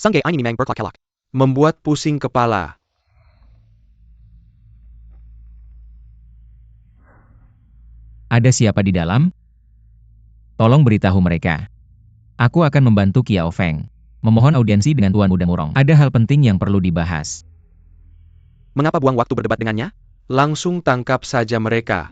Sungge ini memang berkelak-kelak. Membuat pusing kepala. Ada siapa di dalam? Tolong beritahu mereka. Aku akan membantu Kiao Feng. Memohon audiensi dengan Tuan Muda Murong. Ada hal penting yang perlu dibahas. Mengapa buang waktu berdebat dengannya? Langsung tangkap saja mereka.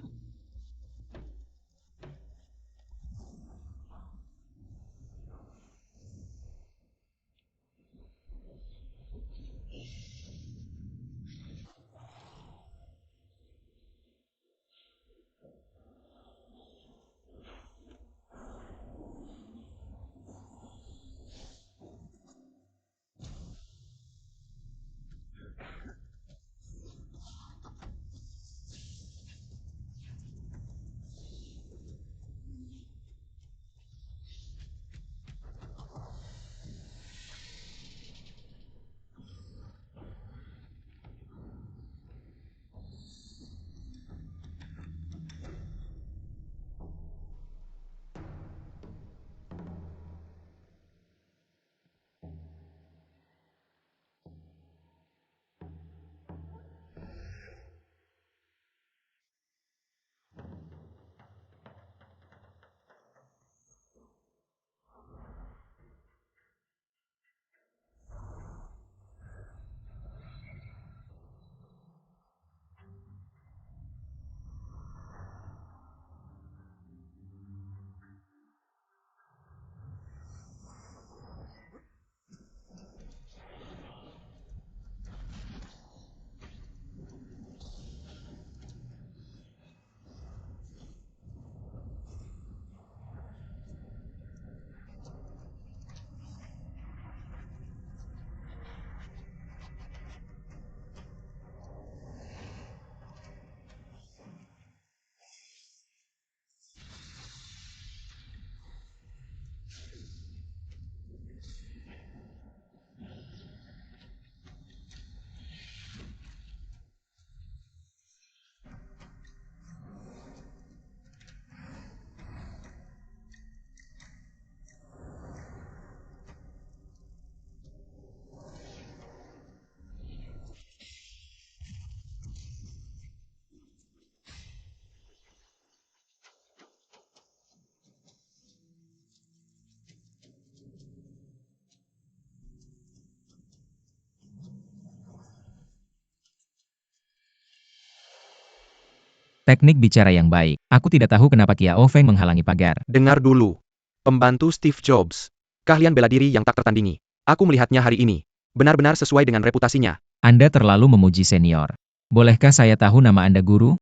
Teknik bicara yang baik. Aku tidak tahu kenapa Kiao Feng menghalangi pagar. Dengar dulu. Pembantu Steve Jobs. Keahlian bela diri yang tak tertandingi. Aku melihatnya hari ini. Benar-benar sesuai dengan reputasinya. Anda terlalu memuji senior. Bolehkah saya tahu nama Anda, guru?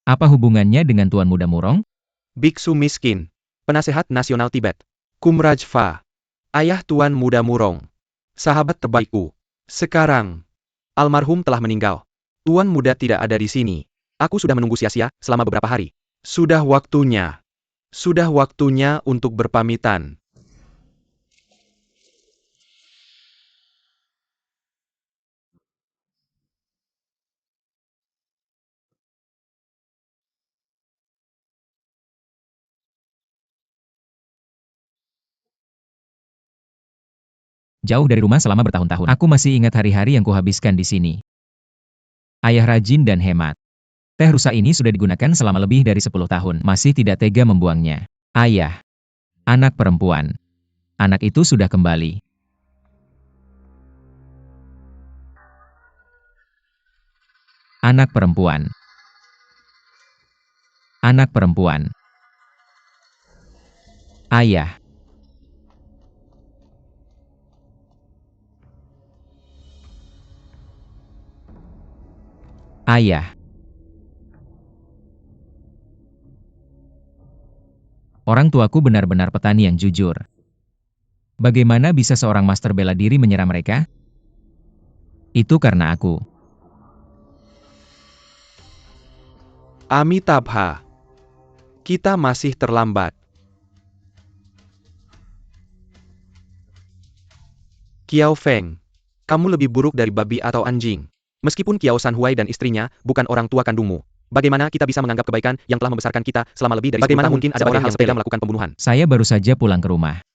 Apa hubungannya dengan Tuan Muda Murong? Biksu miskin. Penasehat Nasional Tibet. Kumraj Fa. Ayah Tuan Muda Murong. Sahabat terbaikku. Sekarang, almarhum telah meninggal. Tuan Muda tidak ada di sini. Aku sudah menunggu sia-sia selama beberapa hari. Sudah waktunya. Sudah waktunya untuk berpamitan. Jauh dari rumah selama bertahun-tahun. Aku masih ingat hari-hari yang kuhabiskan di sini. Ayah rajin dan hemat. Teh rusa ini sudah digunakan selama lebih dari 10 tahun. Masih tidak tega membuangnya. Ayah. Anak perempuan. Anak itu sudah kembali. Anak perempuan. Anak perempuan. Ayah. Ayah. Orang tuaku benar-benar petani yang jujur. Bagaimana bisa seorang master bela diri menyerang mereka? Itu karena aku. Amitabha. Kita masih terlambat. Kiao Feng. Kamu lebih buruk dari babi atau anjing. Meskipun Kiao San Huai dan istrinya bukan orang tua kandungmu. Bagaimana kita bisa menganggap kebaikan yang telah membesarkan kita selama lebih dari 10 tahun? Bagaimana mungkin ada orang yang tega melakukan pembunuhan? Saya baru saja pulang ke rumah.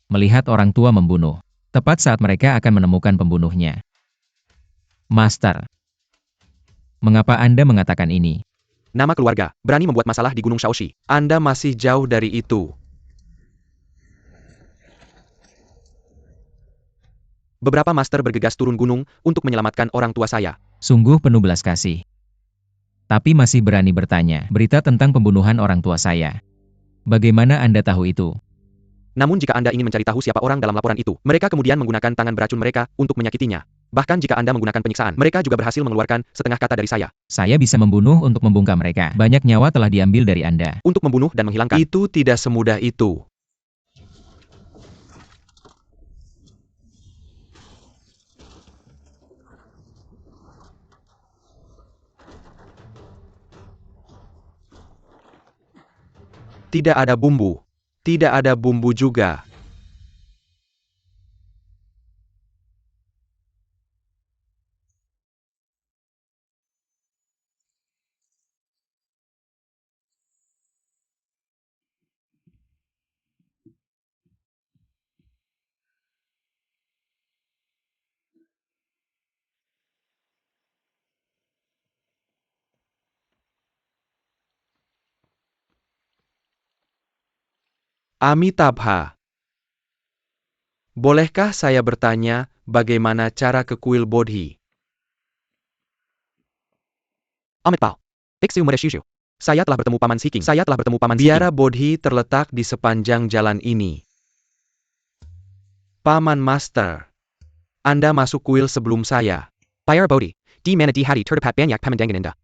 Melihat orang tua membunuh. Tepat saat mereka akan menemukan pembunuhnya. Master, mengapa Anda mengatakan ini? Nama keluarga, berani membuat masalah di Gunung Shaoxi. Anda masih jauh dari itu. Beberapa master bergegas turun gunung untuk menyelamatkan orang tua saya. Sungguh penuh belas kasih. Tapi masih berani bertanya berita tentang pembunuhan orang tua saya. Bagaimana Anda tahu itu? Namun jika Anda ingin mencari tahu siapa orang dalam laporan itu, mereka kemudian menggunakan tangan beracun mereka untuk menyakitinya. Bahkan jika Anda menggunakan penyiksaan, mereka juga berhasil mengeluarkan setengah kata dari saya. Saya bisa membunuh untuk membungkam mereka. Banyak nyawa telah diambil dari Anda. Untuk membunuh dan menghilangkan. Itu tidak semudah itu. Tidak ada bumbu. Tidak ada bumbu juga. Amitabha. Bolehkah saya bertanya, bagaimana cara ke kuil Bodhi? Amitabha. Biksu Muda Shushu. Saya telah bertemu Paman Siking. Biara Bodhi terletak di sepanjang jalan ini. Paman Master. Anda masuk kuil sebelum saya. Biara Bodhi. Di mana di hari terdapat banyak pemandangan indah.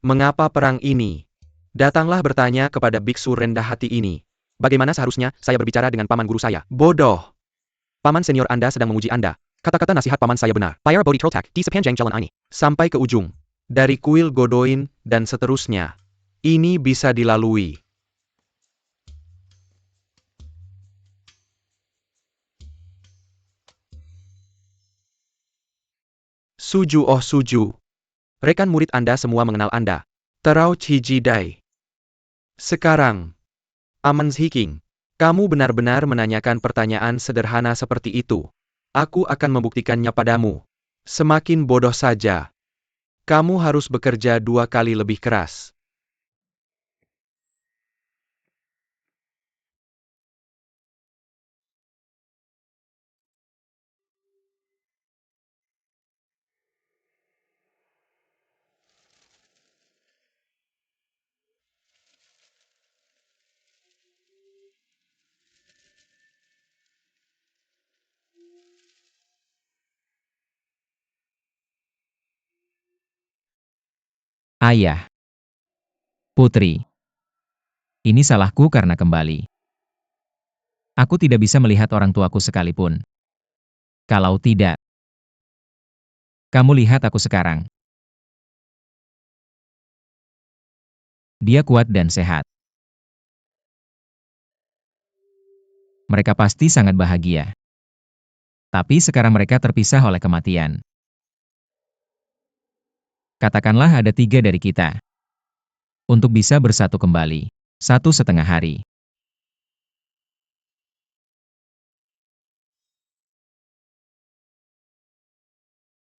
Mengapa perang ini? Datanglah bertanya kepada biksu rendah hati ini. Bagaimana seharusnya saya berbicara dengan paman guru saya? Bodoh. Paman senior Anda sedang menguji Anda. Kata-kata nasihat paman saya benar. Biara Bodhi terletak di sepanjang jalan ini. Sampai ke ujung. Dari kuil Godoin, dan seterusnya. Ini bisa dilalui. Suju oh Suju. Rekan murid Anda semua mengenal Anda. Terau Chijidai. Sekarang. Paman Hiking. Kamu benar-benar menanyakan pertanyaan sederhana seperti itu. Aku akan membuktikannya padamu. Semakin bodoh saja. Kamu harus bekerja 2 kali lebih keras. Ayah. Putri. Ini salahku karena kembali. Aku tidak bisa melihat orang tuaku sekalipun. Kalau tidak, kamu lihat aku sekarang. Dia kuat dan sehat. Mereka pasti sangat bahagia. Tapi sekarang mereka terpisah oleh kematian. Katakanlah ada 3 dari kita. Untuk bisa bersatu kembali. 1,5 hari.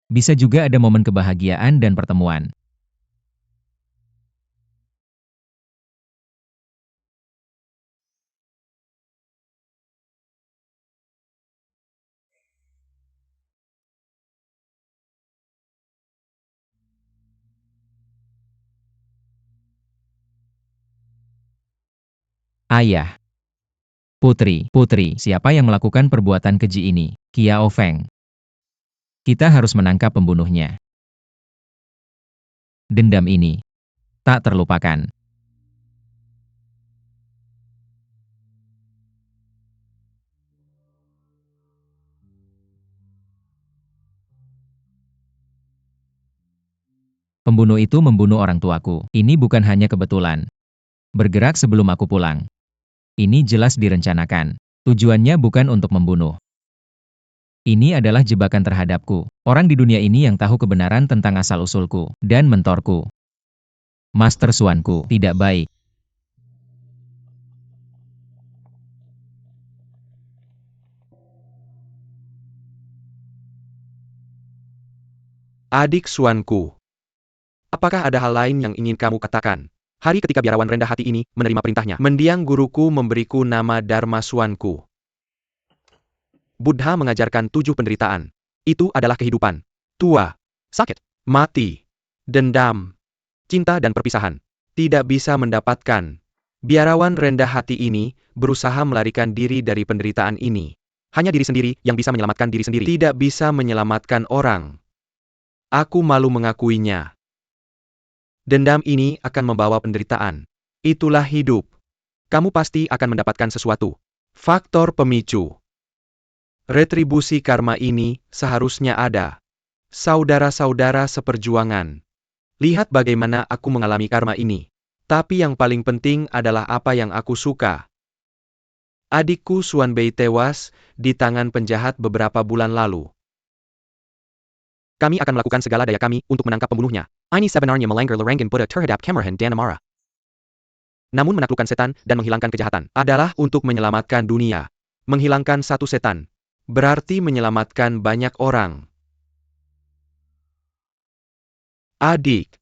Bisa juga ada momen kebahagiaan dan pertemuan. Ayah. Putri, siapa yang melakukan perbuatan keji ini? Kiao Feng. Kita harus menangkap pembunuhnya. Dendam ini tak terlupakan. Pembunuh itu membunuh orang tuaku. Ini bukan hanya kebetulan. Bergerak sebelum aku pulang. Ini jelas direncanakan. Tujuannya bukan untuk membunuh. Ini adalah jebakan terhadapku. Orang di dunia ini yang tahu kebenaran tentang asal-usulku dan mentorku. Master Suanku tidak baik. Adik Suanku. Apakah ada hal lain yang ingin kamu katakan? Hari ketika biarawan rendah hati ini menerima perintahnya. Mendiang guruku memberiku nama Dharma Suanku. Buddha mengajarkan 7 penderitaan. Itu adalah kehidupan. Tua, sakit, mati, dendam, cinta dan perpisahan. Tidak bisa mendapatkan. Biarawan rendah hati ini berusaha melarikan diri dari penderitaan ini. Hanya diri sendiri yang bisa menyelamatkan diri sendiri. Tidak bisa menyelamatkan orang. Aku malu mengakuinya. Dendam ini akan membawa penderitaan. Itulah hidup. Kamu pasti akan mendapatkan sesuatu. Faktor pemicu. Retribusi karma ini seharusnya ada. Saudara-saudara seperjuangan. Lihat bagaimana aku mengalami karma ini. Tapi yang paling penting adalah apa yang aku suka. Adikku Xuanbei tewas di tangan penjahat beberapa bulan lalu. Kami akan melakukan segala daya kami untuk menangkap pembunuhnya. Ini sebenarnya melanggar larangan Buddha terhadap Kemarahan dan Amara. Namun menaklukkan setan dan menghilangkan kejahatan adalah untuk menyelamatkan dunia. Menghilangkan satu setan berarti menyelamatkan banyak orang. Adik.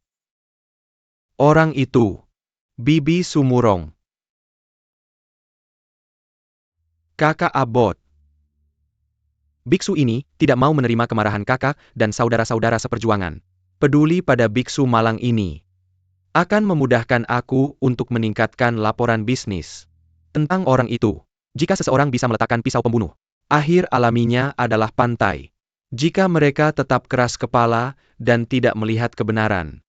Orang itu. Bibi Sumurong. Kakak Abot. Biksu ini tidak mau menerima kemarahan kakak dan saudara-saudara seperjuangan. Peduli pada biksu malang ini akan memudahkan aku untuk meningkatkan laporan bisnis tentang orang itu. Jika seseorang bisa meletakkan pisau pembunuh, akhir alaminya adalah pantai. Jika mereka tetap keras kepala dan tidak melihat kebenaran,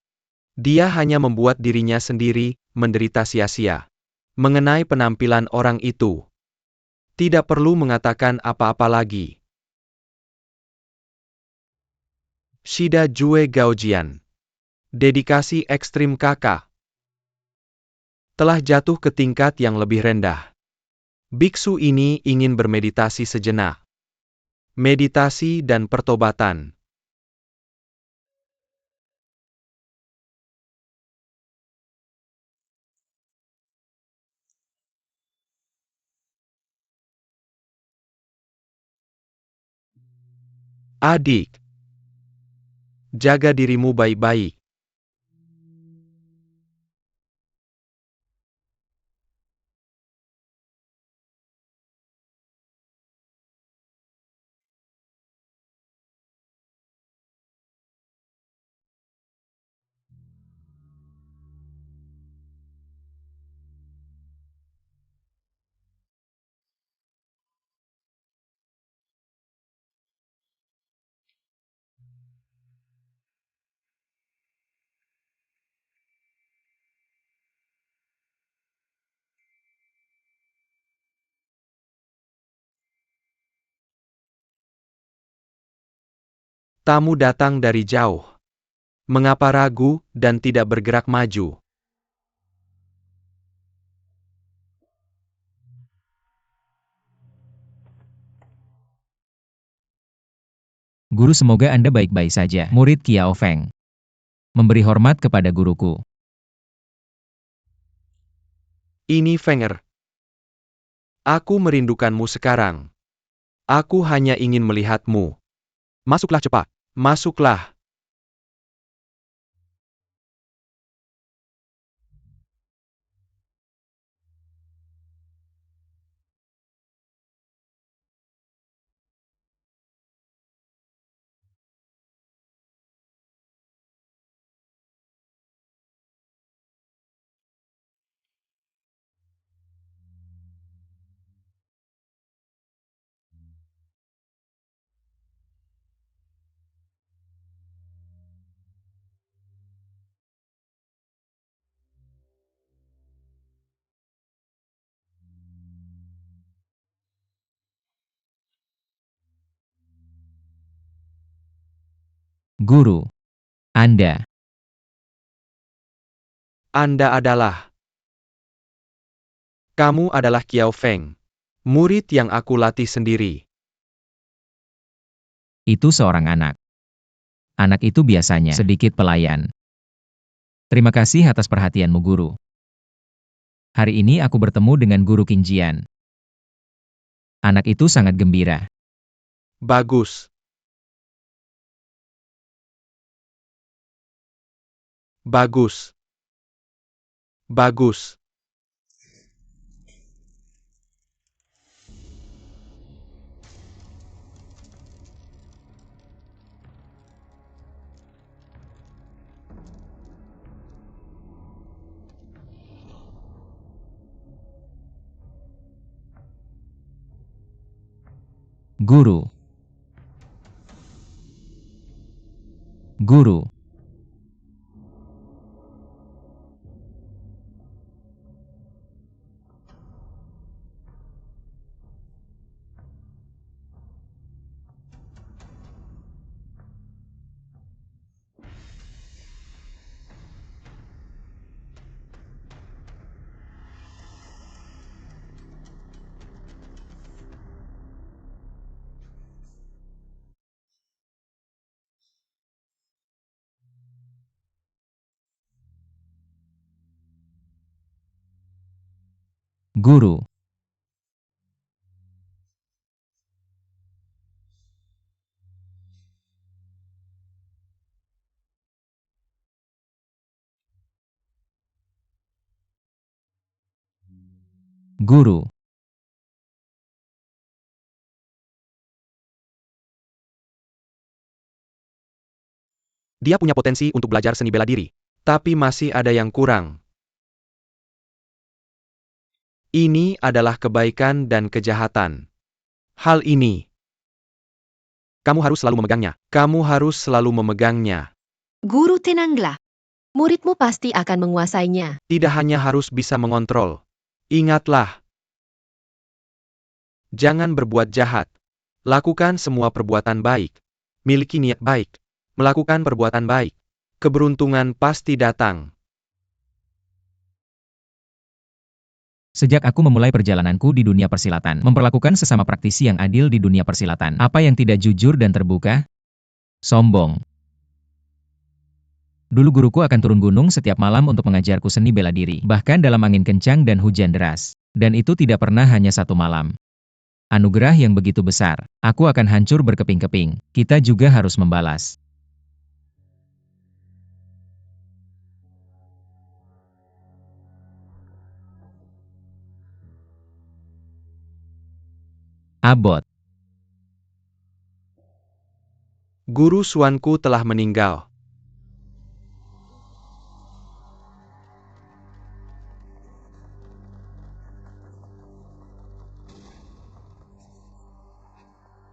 dia hanya membuat dirinya sendiri menderita sia-sia. Mengenai penampilan orang itu, tidak perlu mengatakan apa-apa lagi. Shida Jue Gaojian. Dedikasi ekstrim kakak. Telah jatuh ke tingkat yang lebih rendah. Biksu ini ingin bermeditasi sejenak. Meditasi dan pertobatan. Adik. Jaga dirimu baik-baik. Tamu datang dari jauh. Mengapa ragu dan tidak bergerak maju? Guru, semoga Anda baik-baik saja. Murid Kiao Feng. Memberi hormat kepada guruku. Ini Fenger. Aku merindukanmu sekarang. Aku hanya ingin melihatmu. Masuklah cepat. Masuklah. Guru. Anda. Anda adalah. Kamu adalah Kiao Feng. Murid yang aku latih sendiri. Itu seorang anak. Anak itu biasanya sedikit pelayan. Terima kasih atas perhatianmu, guru. Hari ini aku bertemu dengan guru Qingjian. Anak itu sangat gembira. Bagus. Bagus. Bagus. Guru. Guru. Guru. Guru. Dia punya potensi untuk belajar seni bela diri. Tapi masih ada yang kurang. Ini adalah kebaikan dan kejahatan. Hal ini. Kamu harus selalu memegangnya. Kamu harus selalu memegangnya. Guru, tenanglah. Muridmu pasti akan menguasainya. Tidak hanya harus bisa mengontrol. Ingatlah. Jangan berbuat jahat. Lakukan semua perbuatan baik. Miliki niat baik. Melakukan perbuatan baik. Keberuntungan pasti datang. Sejak aku memulai perjalananku di dunia persilatan, memperlakukan sesama praktisi yang adil di dunia persilatan. Apa yang tidak jujur dan terbuka? Sombong. Dulu guruku akan turun gunung setiap malam untuk mengajarku seni bela diri, bahkan dalam angin kencang dan hujan deras. Dan itu tidak pernah hanya satu malam. Anugerah yang begitu besar, aku akan hancur berkeping-keping. Kita juga harus membalas. Abot. Guru Suanku telah meninggal.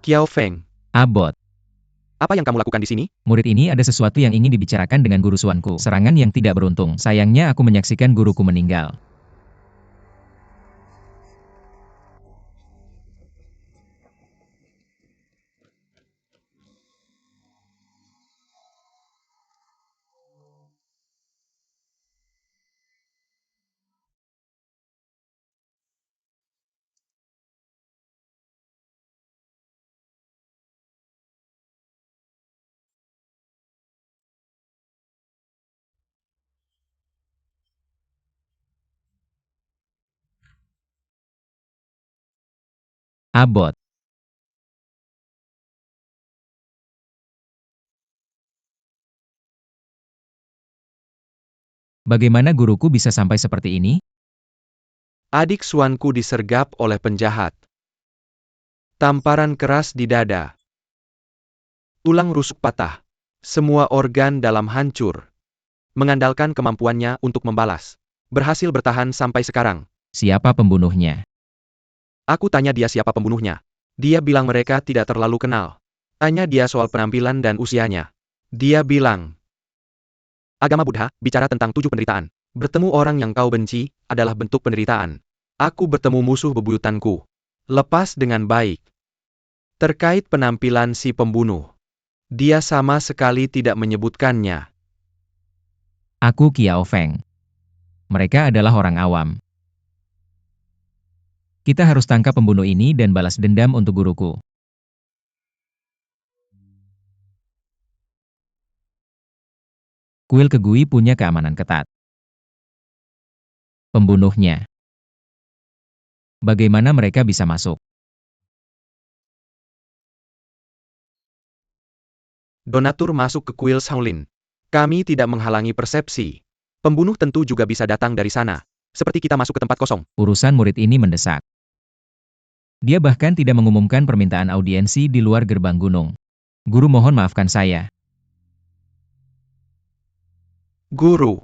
Qiao Feng, Abot. apa yang kamu lakukan di sini? Murid ini ada sesuatu yang ingin dibicarakan dengan guru Suanku. Serangan yang tidak beruntung. Sayangnya aku menyaksikan guruku meninggal. Abot. Bagaimana guruku bisa sampai seperti ini? Adik Suanku disergap oleh penjahat. Tamparan keras di dada. Tulang rusuk patah. Semua organ dalam hancur. Mengandalkan kemampuannya untuk membalas. Berhasil bertahan sampai sekarang. Siapa pembunuhnya? Aku tanya dia siapa pembunuhnya. Dia bilang mereka tidak terlalu kenal. Tanya dia soal penampilan dan usianya. Dia bilang, agama Buddha bicara tentang 7 penderitaan. Bertemu orang yang kau benci adalah bentuk penderitaan. Aku bertemu musuh bebuyutanku. Lepas dengan baik. Terkait penampilan si pembunuh. Dia sama sekali tidak menyebutkannya. Aku Qiao Feng. Mereka adalah orang awam. Kita harus tangkap pembunuh ini dan balas dendam untuk guruku. Kuil Kegui punya keamanan ketat. Pembunuhnya. Bagaimana mereka bisa masuk? Donatur masuk ke kuil Shaolin. Kami tidak menghalangi persepsi. Pembunuh tentu juga bisa datang dari sana. Seperti kita masuk ke tempat kosong. Urusan murid ini mendesak. Dia bahkan tidak mengumumkan permintaan audiensi di luar gerbang gunung. Guru, mohon maafkan saya. Guru.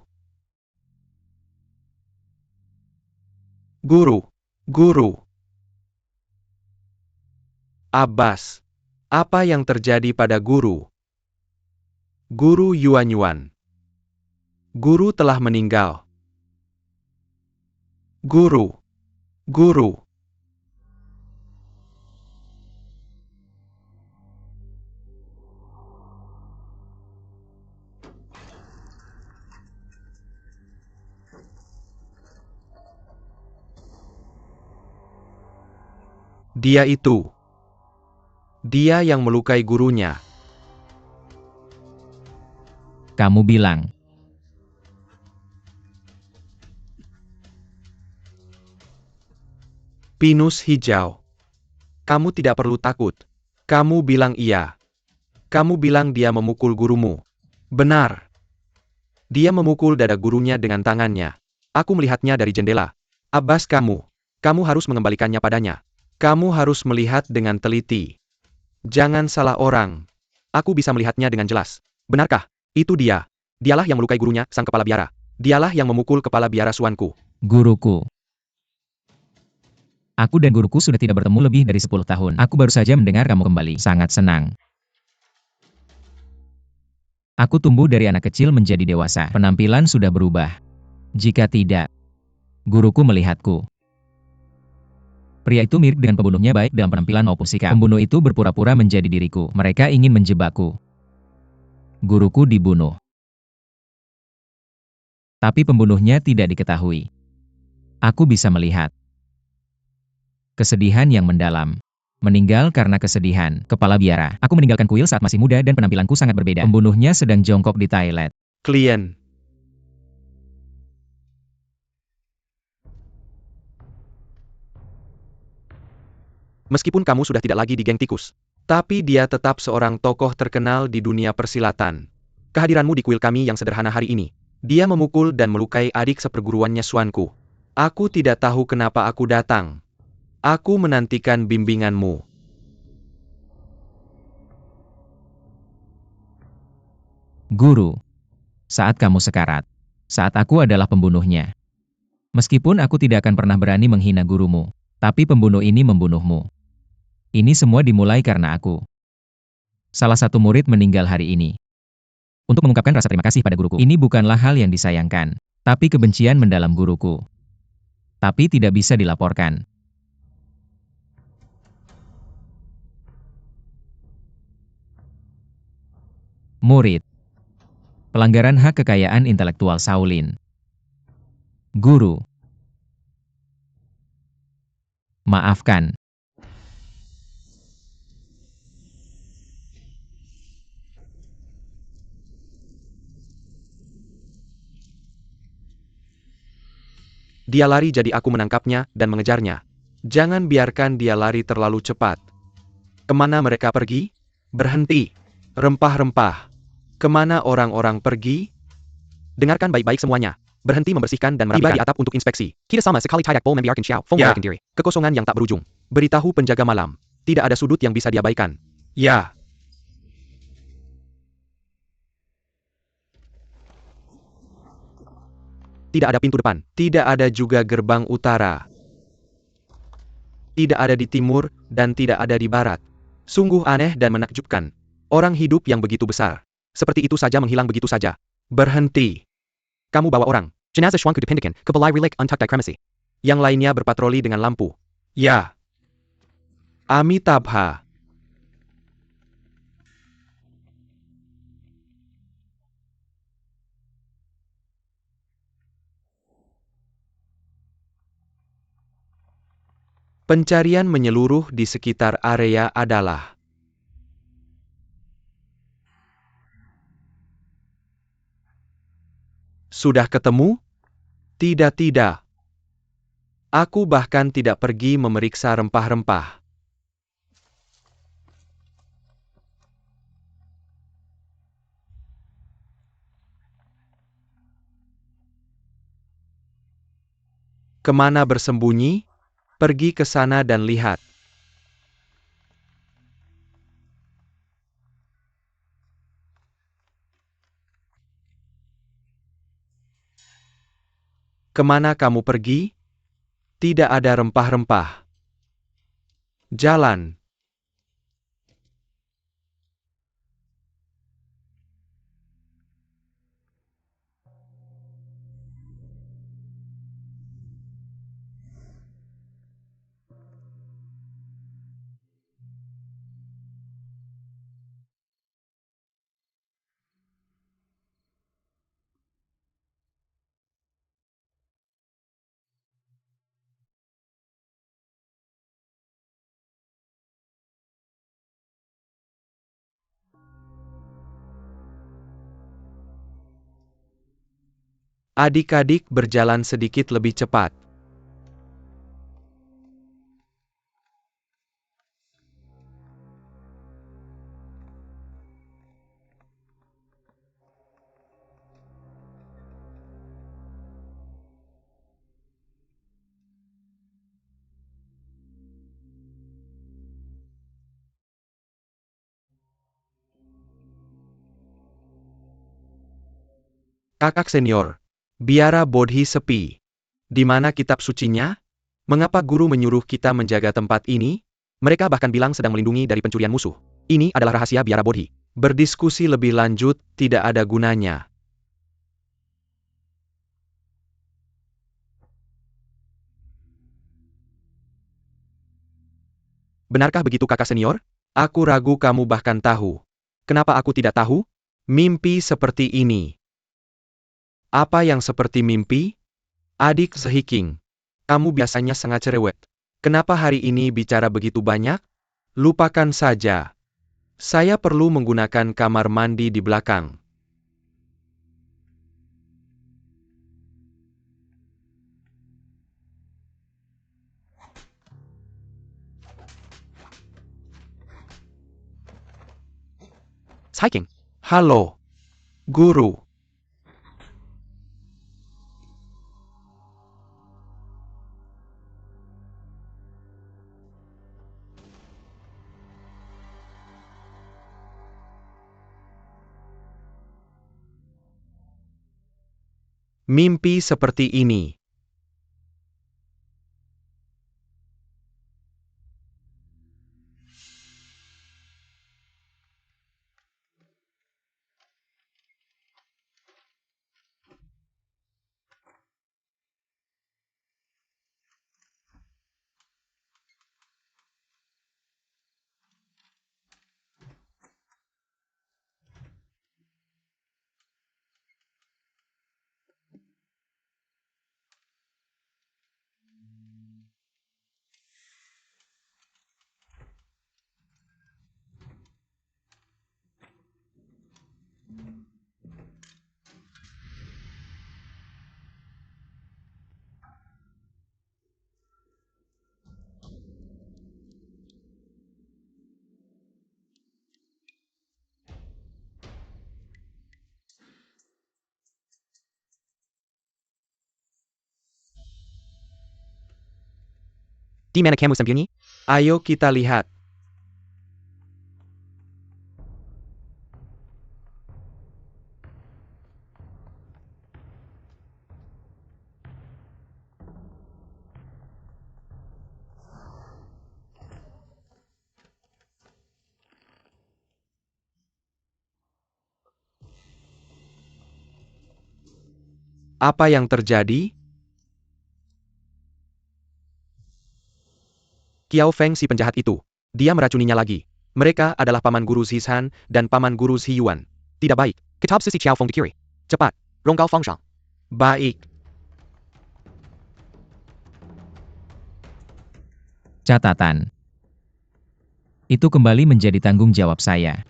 Guru. Guru. Abbas. Apa yang terjadi pada guru? Guru Yuanyuan. Guru telah meninggal. Guru. Guru. Dia itu. Dia yang melukai gurunya. Kamu bilang. Pinus hijau. Kamu tidak perlu takut. Kamu bilang iya. Kamu bilang dia memukul gurumu. Benar. Dia memukul dada gurunya dengan tangannya. Aku melihatnya dari jendela. Abbas, kamu harus mengembalikannya padanya. Kamu harus melihat dengan teliti. Jangan salah orang. Aku bisa melihatnya dengan jelas. Benarkah? Itu dia. Dialah yang melukai gurunya, sang kepala biara. Dialah yang memukul kepala biarasuanku. Guruku. Aku dan guruku sudah tidak bertemu lebih dari 10 tahun. Aku baru saja mendengar kamu kembali. Sangat senang. Aku tumbuh dari anak kecil menjadi dewasa. Penampilan sudah berubah. Jika tidak, guruku melihatku. Pria itu mirip dengan pembunuhnya baik dalam penampilan maupun sikap. Pembunuh itu berpura-pura menjadi diriku. Mereka ingin menjebakku. Guruku dibunuh. Tapi pembunuhnya tidak diketahui. Aku bisa melihat kesedihan yang mendalam. Meninggal karena kesedihan. Kepala biara. Aku meninggalkan kuil saat masih muda dan penampilanku sangat berbeda. Pembunuhnya sedang jongkok di toilet. Klien. Meskipun kamu sudah tidak lagi di geng tikus, tapi dia tetap seorang tokoh terkenal di dunia persilatan. Kehadiranmu di kuil kami yang sederhana hari ini. Dia memukul dan melukai adik seperguruannya Suanku. Aku tidak tahu kenapa aku datang. Aku menantikan bimbinganmu. Guru. Saat kamu sekarat. Saat aku adalah pembunuhnya. Meskipun aku tidak akan pernah berani menghina gurumu, tapi pembunuh ini membunuhmu. Ini semua dimulai karena aku. Salah satu murid meninggal hari ini. Untuk mengungkapkan rasa terima kasih pada guruku. Ini bukanlah hal yang disayangkan, tapi kebencian mendalam guruku. Tapi tidak bisa dilaporkan. Murid. Pelanggaran hak kekayaan intelektual Shaolin. Guru. Maafkan. Dia lari jadi aku menangkapnya dan mengejarnya. Jangan biarkan dia lari terlalu cepat. Kemana mereka pergi? Berhenti. Rempah-rempah. Kemana orang-orang pergi? Dengarkan baik-baik semuanya. Berhenti membersihkan dan merapikan. Tiba di atap untuk inspeksi. Kita sama sekali tidak boleh membiarkan Xiao Feng melarikan diri. Kekosongan yang tak berujung. Beritahu penjaga malam. Tidak ada sudut yang bisa diabaikan. Ya. Tidak ada pintu depan. Tidak ada juga gerbang utara. Tidak ada di timur, dan tidak ada di barat. Sungguh aneh dan menakjubkan. Orang hidup yang begitu besar. Seperti itu saja menghilang begitu saja. Berhenti. Kamu bawa orang. Jenazah Shuangku dipindahkan ke balai relik untuk dikremasi. Yang lainnya berpatroli dengan lampu. Ya. Amitabha. Pencarian menyeluruh di sekitar area adalah sudah ketemu? Tidak. Aku bahkan tidak pergi memeriksa rempah-rempah. Kemana bersembunyi? Pergi ke sana dan lihat. Kemana kamu pergi? Tidak ada rempah-rempah. Jalan. Adik-adik berjalan sedikit lebih cepat. Kakak senior, biara Bodhi sepi. Di mana kitab sucinya? Mengapa guru menyuruh kita menjaga tempat ini? Mereka bahkan bilang sedang melindungi dari pencurian musuh. Ini adalah rahasia biara Bodhi. Berdiskusi lebih lanjut tidak ada gunanya. Benarkah begitu kakak senior? Aku ragu kamu bahkan tahu. Kenapa aku tidak tahu? Mimpi seperti ini. Apa yang seperti mimpi? Adik sehiking. Kamu biasanya sangat cerewet. Kenapa hari ini bicara begitu banyak? Lupakan saja. Saya perlu menggunakan kamar mandi di belakang. Hiking. Halo. Guru. Mimpi seperti ini. Di mana kamu sembunyi? Ayo kita lihat. Apa yang terjadi? Qiao Feng si penjahat itu. Dia meracuninya lagi. Mereka adalah paman guru Zishan dan paman guru Ziyuan. Tidak baik. Kitab suci Qiao Feng di kiri. Cepat. Ronggao Fengshang. Baik. Catatan. Itu kembali menjadi tanggung jawab saya.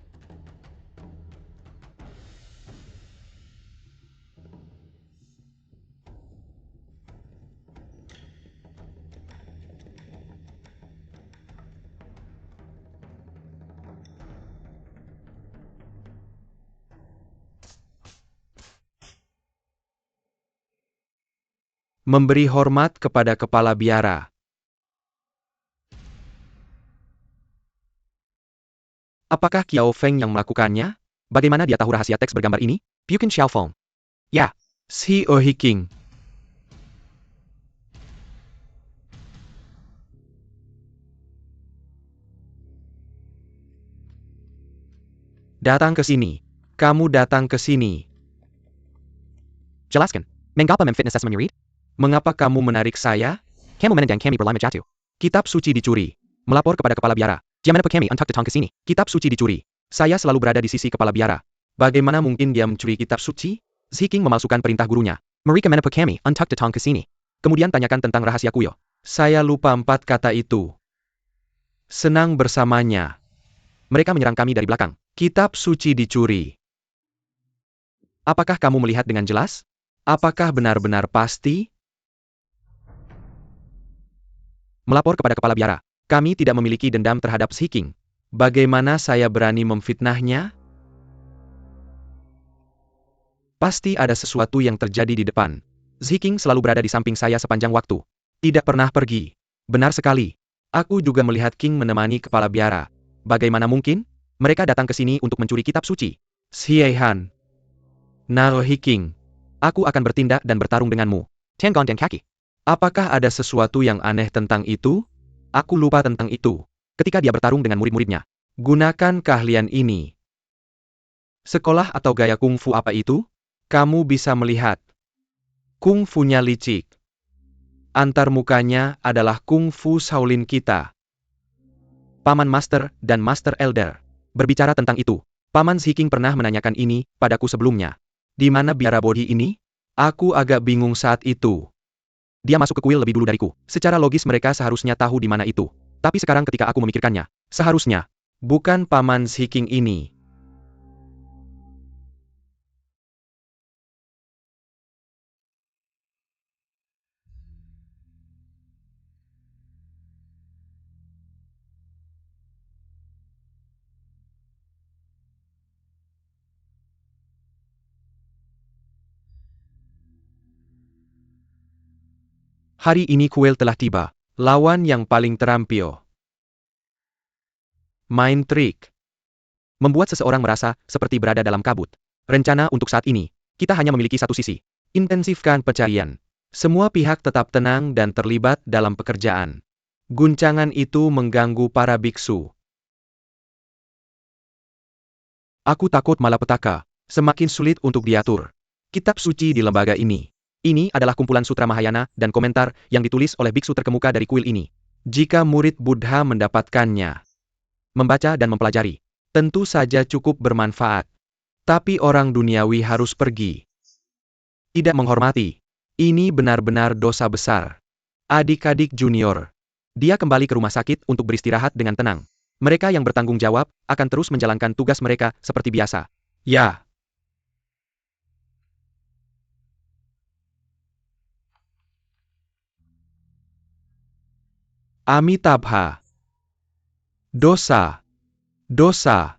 Memberi hormat kepada kepala biara. Apakah Qiao Feng yang melakukannya? Bagaimana dia tahu rahasia teks bergambar ini? Pukin Xiaofeng. Ya, Shi Ohiking. Datang ke sini. Kamu datang ke sini. Jelaskan. Mengapa memfitness assessment read? Mengapa kamu menarik saya? Kamu menendang kami berlama jatuh. Kitab suci dicuri. Melapor kepada kepala biara. Dia menepuk kami untuk datang ke sini. Kitab suci dicuri. Saya selalu berada di sisi kepala biara. Bagaimana mungkin dia mencuri kitab suci? Ziking memalsukan perintah gurunya. Mereka menepuk kami untuk datang ke sini. Kemudian tanyakan tentang rahasia kuyo. Saya lupa 4 kata itu. Senang bersamanya. Mereka menyerang kami dari belakang. Kitab suci dicuri. Apakah kamu melihat dengan jelas? Apakah benar-benar pasti? Melapor kepada kepala biara. Kami tidak memiliki dendam terhadap Ziking. Bagaimana saya berani memfitnahnya? Pasti ada sesuatu yang terjadi di depan. Ziking selalu berada di samping saya sepanjang waktu. Tidak pernah pergi. Benar sekali. Aku juga melihat King menemani kepala biara. Bagaimana mungkin? Mereka datang ke sini untuk mencuri kitab suci. Xiehan. Narohi King. Aku akan bertindak dan bertarung denganmu. Tengon dan kaki. Apakah ada sesuatu yang aneh tentang itu? Aku lupa tentang itu. Ketika dia bertarung dengan murid-muridnya. Gunakan keahlian ini. Sekolah atau gaya kungfu apa itu? Kamu bisa melihat. Kungfunya licik. Antar mukanya adalah kungfu Shaolin kita. Paman Master dan Master Elder. Berbicara tentang itu, Paman Ziking pernah menanyakan ini padaku sebelumnya. Di mana biara Bodhi ini? Aku agak bingung saat itu. Dia masuk ke kuil lebih dulu dariku. Secara logis mereka seharusnya tahu di mana itu. Tapi sekarang ketika aku memikirkannya, seharusnya bukan Paman Ziking ini. Hari ini kuil telah tiba. Lawan yang paling terampil. Main trik. Membuat seseorang merasa seperti berada dalam kabut. Rencana untuk saat ini, kita hanya memiliki satu sisi. Intensifkan pencarian. Semua pihak tetap tenang dan terlibat dalam pekerjaan. Guncangan itu mengganggu para biksu. Aku takut malapetaka. Semakin sulit untuk diatur. Kitab suci di lembaga ini. Ini adalah kumpulan sutra Mahayana dan komentar yang ditulis oleh biksu terkemuka dari kuil ini. Jika murid Buddha mendapatkannya, membaca dan mempelajari, tentu saja cukup bermanfaat. Tapi orang duniawi harus pergi. Tidak menghormati. Ini benar-benar dosa besar. Adik-adik junior. Dia kembali ke rumah sakit untuk beristirahat dengan tenang. Mereka yang bertanggung jawab akan terus menjalankan tugas mereka seperti biasa. Ya. Amitabha. Dosa. Dosa.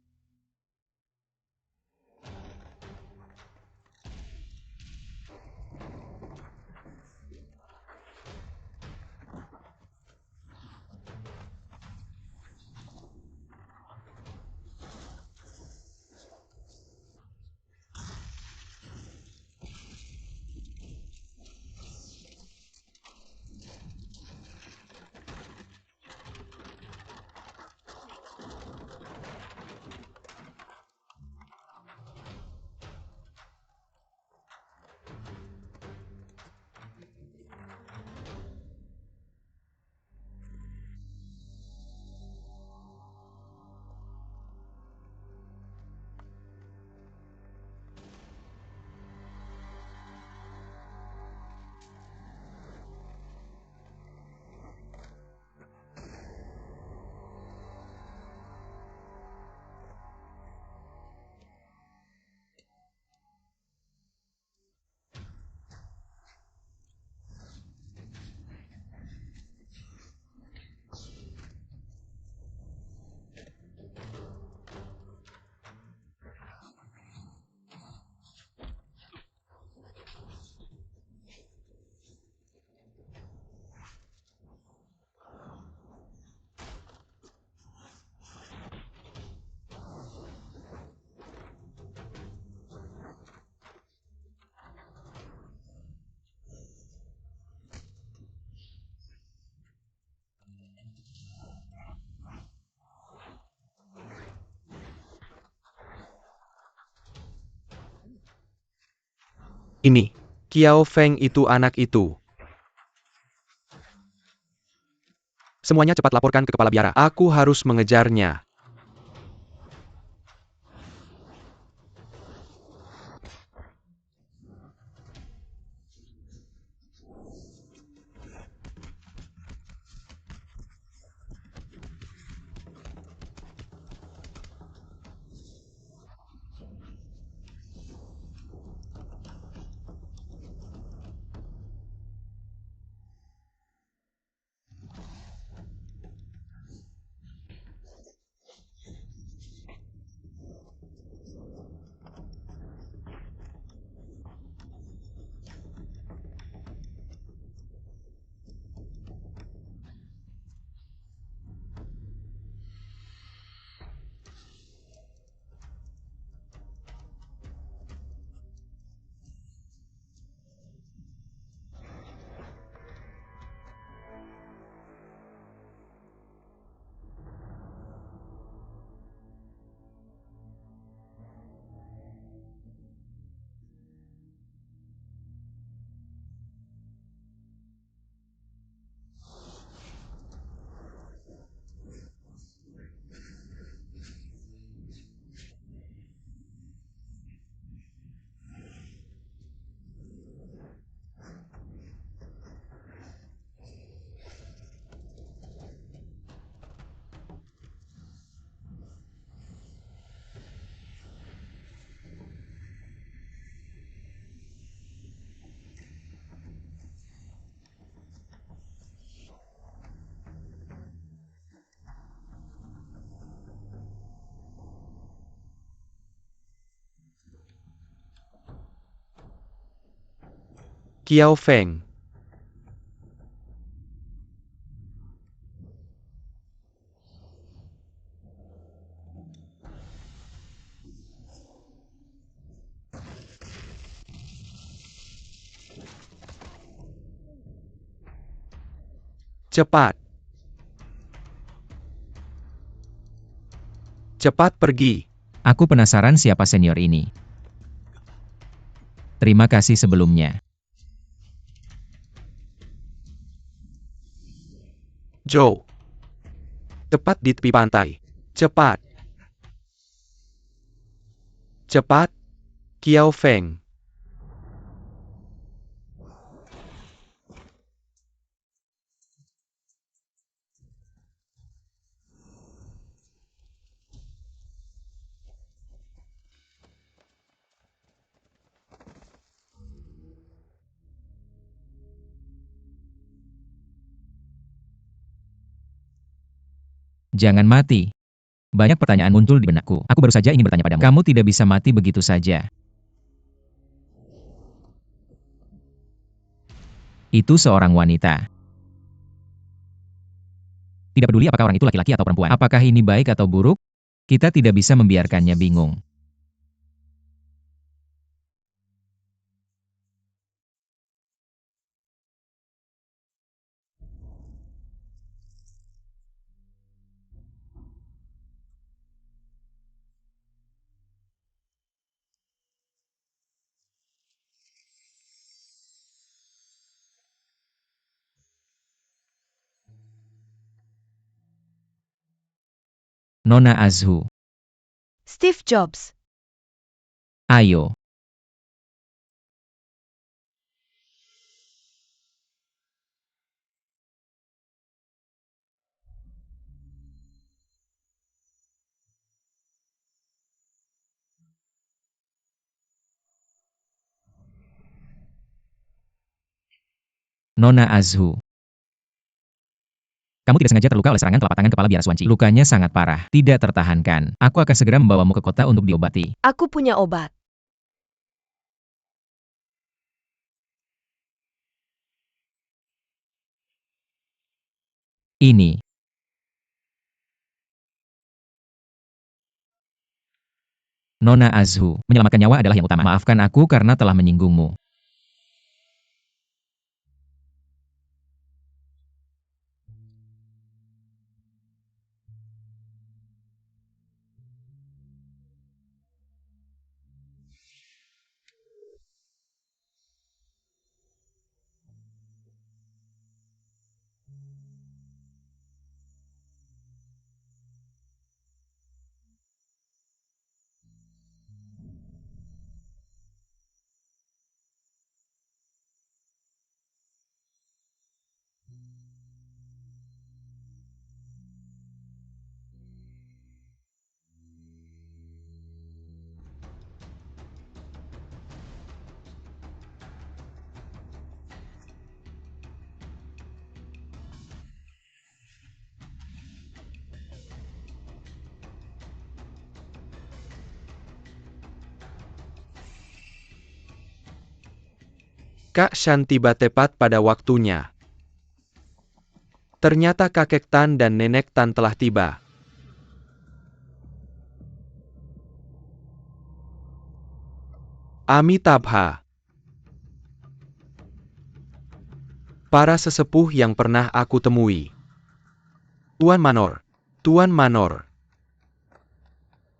Ini. Qiao Feng itu anak itu. Semuanya cepat laporkan ke kepala biara. Aku harus mengejarnya. Qiao Feng. Cepat. Cepat pergi. Aku penasaran siapa senior ini. Terima kasih sebelumnya. Zhou. Tepat di tepi pantai. Cepat. Cepat. Qiao Feng. Jangan mati. Banyak pertanyaan muncul di benakku. Aku baru saja ingin bertanya padamu. Kamu tidak bisa mati begitu saja. Itu seorang wanita. Tidak peduli apakah orang itu laki-laki atau perempuan. Apakah ini baik atau buruk? Kita tidak bisa membiarkannya bingung. Nona Azhu, Steve Jobs. ayo. Nona Azhu. Kamu tidak sengaja terluka oleh serangan telapak tangan kepala biara Suanci. Lukanya sangat parah, tidak tertahankan. Aku akan segera membawamu ke kota untuk diobati. Aku punya obat. Ini. Nona Azhu, menyelamatkan nyawa adalah yang utama. Maafkan aku karena telah menyinggungmu. Kak Shan tiba tepat pada waktunya. Ternyata kakek Tan dan nenek Tan telah tiba. Amitabha. Para sesepuh yang pernah aku temui. Tuan Manor. Tuan Manor.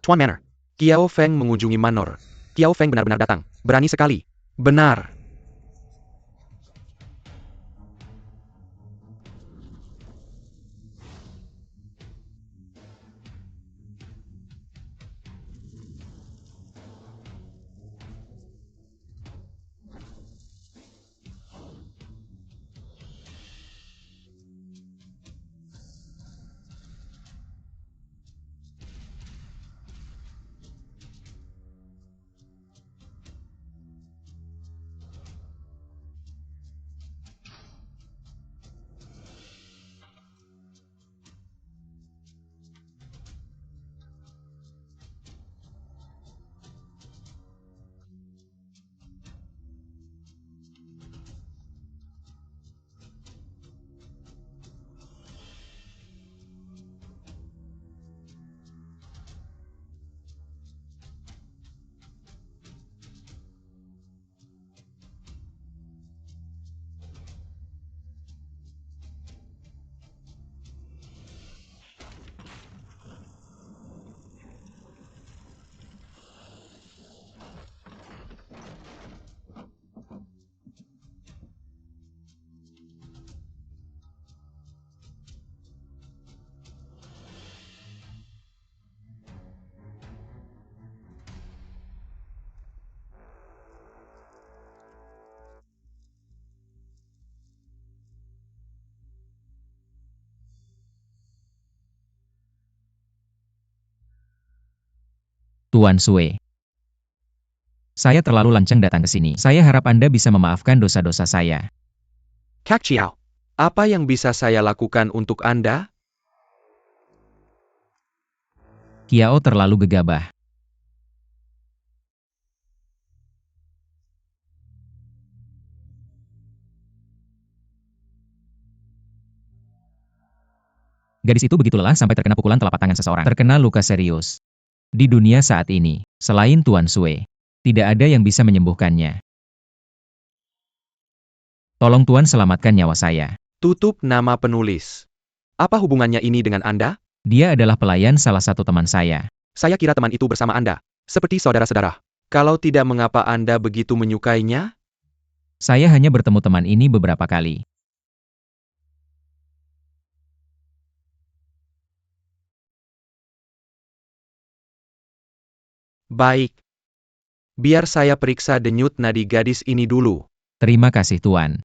Tuan Manor. Kiao Feng mengunjungi Manor. Kiao Feng benar-benar datang. Berani sekali. Benar. Tuan Sue. Saya terlalu lancang datang ke sini. Saya harap Anda bisa memaafkan dosa-dosa saya. Kak Chiao. Apa yang bisa saya lakukan untuk Anda? Kiao terlalu gegabah. Gadis itu begitu lelah sampai terkena pukulan telapak tangan seseorang. Terkena luka serius. Di dunia saat ini, selain Tuan Sue, tidak ada yang bisa menyembuhkannya. Tolong Tuan selamatkan nyawa saya. Tutup nama penulis. Apa hubungannya ini dengan Anda? Dia adalah pelayan salah satu teman saya. Saya kira teman itu bersama Anda. Seperti saudara-saudara. Kalau tidak, mengapa Anda begitu menyukainya? Saya hanya bertemu teman ini beberapa kali. Baik. Biar saya periksa denyut nadi gadis ini dulu. Terima kasih Tuan.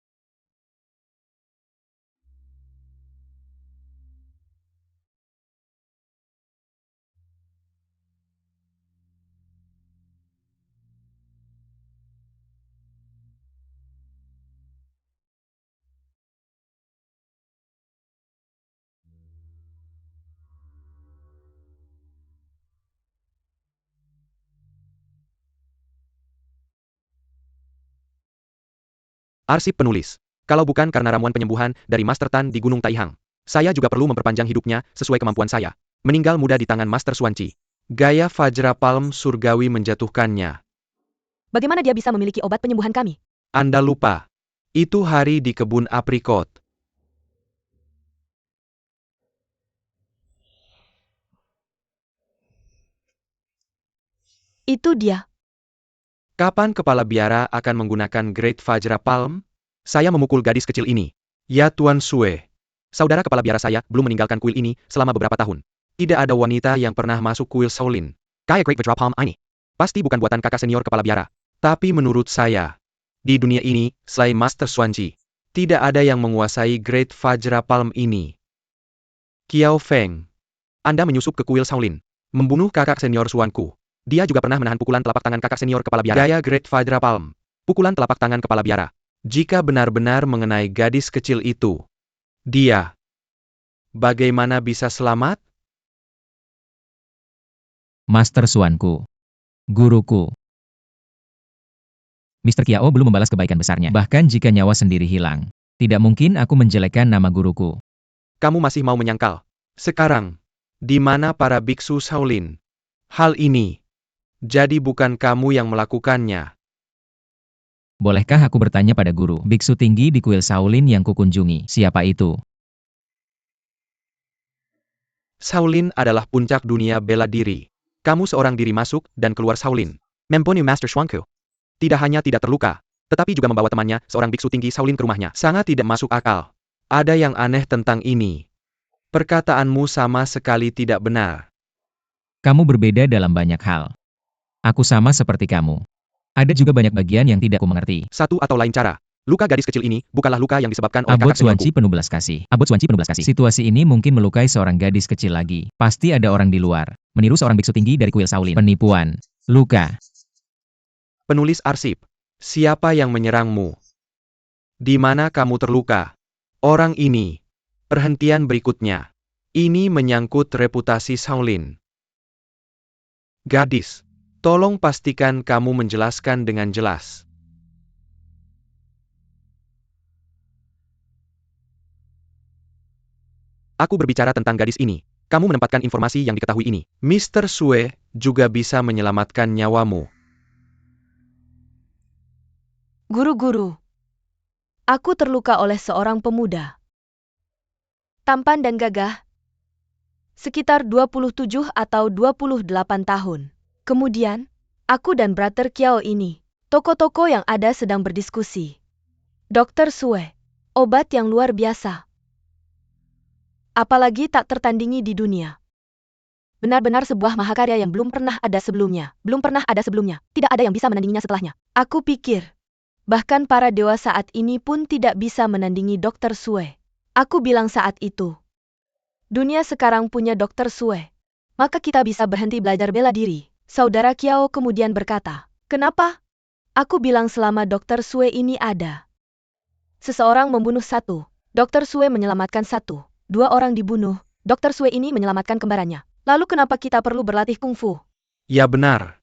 Arsip penulis. Kalau bukan karena ramuan penyembuhan dari Master Tan di Gunung Taihang, saya juga perlu memperpanjang hidupnya sesuai kemampuan saya. Meninggal muda di tangan Master Xuanqi. Gaya Fajra Palm surgawi menjatuhkannya. Bagaimana dia bisa memiliki obat penyembuhan kami? Anda lupa. Itu hari di kebun aprikot. Itu dia. Kapan kepala biara akan menggunakan Great Fajra Palm? Saya memukul gadis kecil ini. Ya Tuan Sue. Saudara kepala biara saya belum meninggalkan kuil ini selama beberapa tahun. Tidak ada wanita yang pernah masuk kuil Shaolin. Kayak Great Fajra Palm ini. Pasti bukan buatan kakak senior kepala biara. Tapi menurut saya, di dunia ini, selain Master Xuanqi, tidak ada yang menguasai Great Fajra Palm ini. Kiao Feng. Anda menyusup ke kuil Shaolin. Membunuh kakak senior Xuanku. Dia juga pernah menahan pukulan telapak tangan kakak senior kepala biara. Gaya Great Fajra Palm. Pukulan telapak tangan kepala biara. Jika benar-benar mengenai gadis kecil itu, dia bagaimana bisa selamat? Master Xuanku. Guruku. Mr. Kiao belum membalas kebaikan besarnya. Bahkan jika nyawa sendiri hilang, tidak mungkin aku menjelekkan nama guruku. Kamu masih mau menyangkal? Sekarang, di mana para biksu Shaolin? Hal ini, jadi bukan kamu yang melakukannya. Bolehkah aku bertanya pada guru, biksu tinggi di kuil Shaolin yang kukunjungi, siapa itu? Shaolin adalah puncak dunia bela diri. Kamu seorang diri masuk dan keluar Shaolin. Membunuh Master Shuangke. Tidak hanya tidak terluka, tetapi juga membawa temannya, seorang biksu tinggi Shaolin ke rumahnya. Sangat tidak masuk akal. Ada yang aneh tentang ini. Perkataanmu sama sekali tidak benar. Kamu berbeda dalam banyak hal. Aku sama seperti kamu. Ada juga banyak bagian yang tidak kumengerti. Satu atau lain cara. Luka gadis kecil ini bukanlah luka yang disebabkan oleh Abot kakak seniorku. Suanci penuh belas kasih. Abot Suanci penuh belas kasih. Situasi ini mungkin melukai seorang gadis kecil lagi. Pasti ada orang di luar. Meniru seorang biksu tinggi dari kuil Shaolin. Penipuan. Luka. Penulis arsip. Siapa yang menyerangmu? Di mana kamu terluka? Orang ini. Perhentian berikutnya. Ini menyangkut reputasi Shaolin. Gadis, tolong pastikan kamu menjelaskan dengan jelas. Aku berbicara tentang gadis ini. Kamu menempatkan informasi yang diketahui ini. Mr. Sue juga bisa menyelamatkan nyawamu. Guru-guru. Aku terluka oleh seorang pemuda. Tampan dan gagah. Sekitar 27 atau 28 tahun. Kemudian, aku dan Brother Kiao ini, toko-toko yang ada sedang berdiskusi. Dr. Sue, obat yang luar biasa. Apalagi tak tertandingi di dunia. Benar-benar sebuah mahakarya yang belum pernah ada sebelumnya. Belum pernah ada sebelumnya. Tidak ada yang bisa menandinginya setelahnya. Aku pikir, bahkan para dewa saat ini pun tidak bisa menandingi Dr. Sue. Aku bilang saat itu, dunia sekarang punya Dr. Sue. Maka kita bisa berhenti belajar bela diri. Saudara Kiao kemudian berkata, kenapa? Aku bilang selama Dr. Sue ini ada. Seseorang membunuh satu. Dr. Sue menyelamatkan satu. 2 orang dibunuh. Dr. Sue ini menyelamatkan kembarannya. Lalu kenapa kita perlu berlatih kungfu? Ya benar.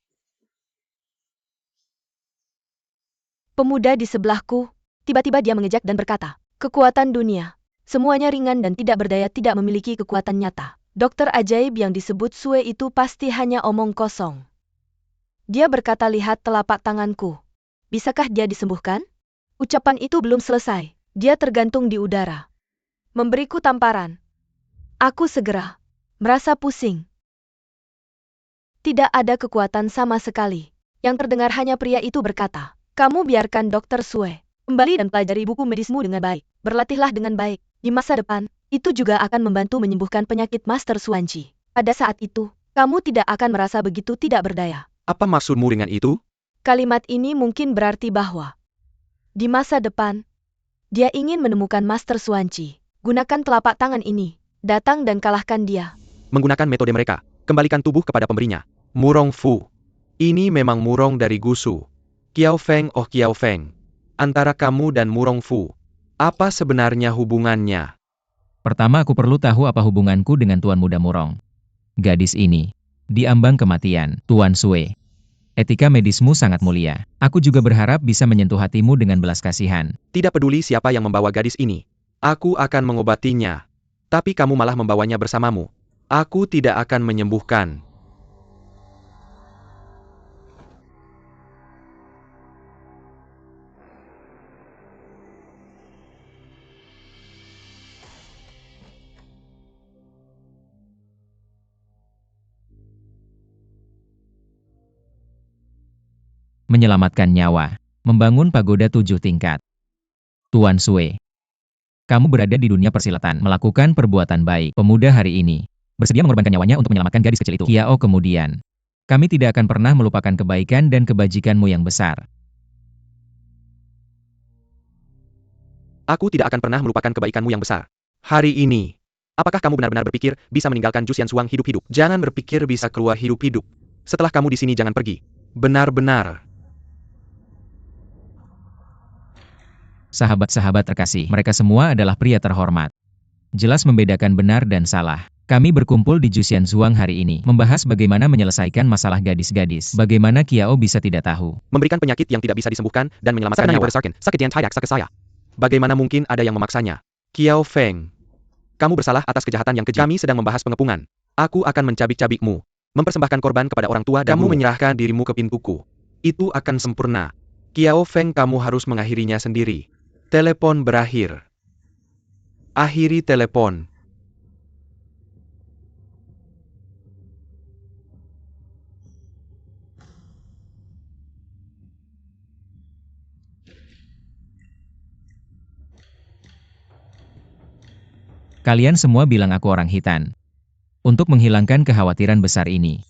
Pemuda di sebelahku, tiba-tiba dia mengejek dan berkata, kekuatan dunia. Semuanya ringan dan tidak berdaya, tidak memiliki kekuatan nyata. Dokter ajaib yang disebut Sue itu pasti hanya omong kosong. Dia berkata, lihat telapak tanganku. Bisakah dia disembuhkan? Ucapan itu belum selesai. Dia tergantung di udara. Memberiku tamparan. Aku segera merasa pusing. Tidak ada kekuatan sama sekali. Yang terdengar hanya pria itu berkata, kamu biarkan Dr. Sue kembali dan pelajari buku medismu dengan baik. Berlatihlah dengan baik. Di masa depan, itu juga akan membantu menyembuhkan penyakit Master Suanci. Pada saat itu, kamu tidak akan merasa begitu tidak berdaya. Apa maksudmu dengan itu? Kalimat ini mungkin berarti bahwa di masa depan, dia ingin menemukan Master Suanci. Gunakan telapak tangan ini. Datang dan kalahkan dia. Menggunakan metode mereka. Kembalikan tubuh kepada pemberinya. Murong Fu. Ini memang Murong dari Gusu. Kiao Feng, oh Kiao Feng. Antara kamu dan Murong Fu. Apa sebenarnya hubungannya? Pertama aku perlu tahu apa hubunganku dengan Tuan Muda Murong. Gadis ini. Diambang kematian, Tuan Sue. Etika medismu sangat mulia. Aku juga berharap bisa menyentuh hatimu dengan belas kasihan. Tidak peduli siapa yang membawa gadis ini. Aku akan mengobatinya. Tapi kamu malah membawanya bersamamu. Aku tidak akan menyembuhkan. Menyelamatkan nyawa. Membangun pagoda 7 tingkat. Tuan Sue. Kamu berada di dunia persilatan, melakukan perbuatan baik. Pemuda hari ini bersedia mengorbankan nyawanya untuk menyelamatkan gadis kecil itu. Kiao kemudian. Kami tidak akan pernah melupakan kebaikan dan kebajikanmu yang besar. Aku tidak akan pernah melupakan kebaikanmu yang besar. Hari ini, apakah kamu benar-benar berpikir bisa meninggalkan Jusian Suang hidup-hidup? Jangan berpikir bisa keluar hidup-hidup. Setelah kamu di sini jangan pergi. Benar-benar. Sahabat-sahabat terkasih, mereka semua adalah pria terhormat. Jelas membedakan benar dan salah. Kami berkumpul di Juxian Zhuang hari ini, membahas bagaimana menyelesaikan masalah gadis-gadis. Bagaimana Kiao bisa tidak tahu? Memberikan penyakit yang tidak bisa disembuhkan dan menyelamatkan nyawa. Sakit yang tidak ke saya. Bagaimana mungkin ada yang memaksanya? Kiao Feng, kamu bersalah atas kejahatan yang keji. Kami sedang membahas pengepungan. Aku akan mencabik-cabikmu, mempersembahkan korban kepada orang tua dan kamu menyerahkan dirimu ke pintuku. Itu akan sempurna. Kiao Feng, kamu harus mengakhirinya sendiri. Telepon berakhir. Akhiri telepon. Kalian semua bilang aku orang hitam. Untuk menghilangkan kekhawatiran besar ini,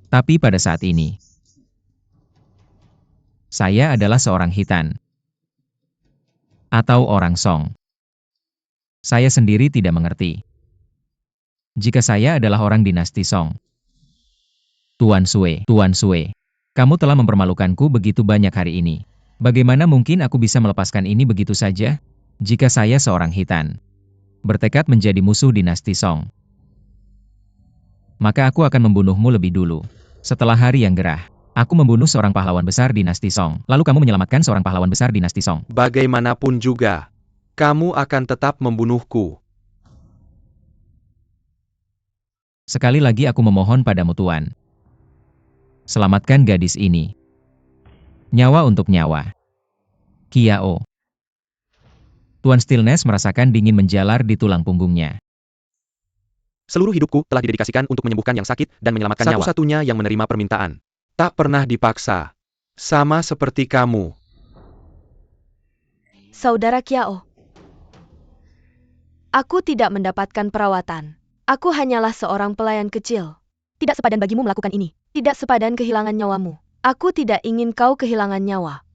tapi pada saat ini, saya adalah seorang hitam. Atau orang Song. Saya sendiri tidak mengerti. Jika saya adalah orang dinasti Song. Tuan Sue, kamu telah mempermalukanku begitu banyak hari ini. Bagaimana mungkin aku bisa melepaskan ini begitu saja? Jika saya seorang hitam, bertekad menjadi musuh dinasti Song, maka aku akan membunuhmu lebih dulu. Setelah hari yang gerah, aku membunuh seorang pahlawan besar dinasti Song. Lalu kamu menyelamatkan seorang pahlawan besar dinasti Song. Bagaimanapun juga, kamu akan tetap membunuhku. Sekali lagi aku memohon padamu Tuan. Selamatkan gadis ini. Nyawa untuk nyawa. Kiao. Tuan Stillness merasakan dingin menjalar di tulang punggungnya. Seluruh hidupku telah didedikasikan untuk menyembuhkan yang sakit dan menyelamatkan nyawa. Satu-satunya yang menerima permintaan. Tak pernah dipaksa. Sama seperti kamu. Saudara Kiao. Aku tidak mendapatkan perawatan. Aku hanyalah seorang pelayan kecil. Tidak sepadan bagimu melakukan ini. Tidak sepadan kehilangan nyawamu. Aku tidak ingin kau kehilangan nyawa.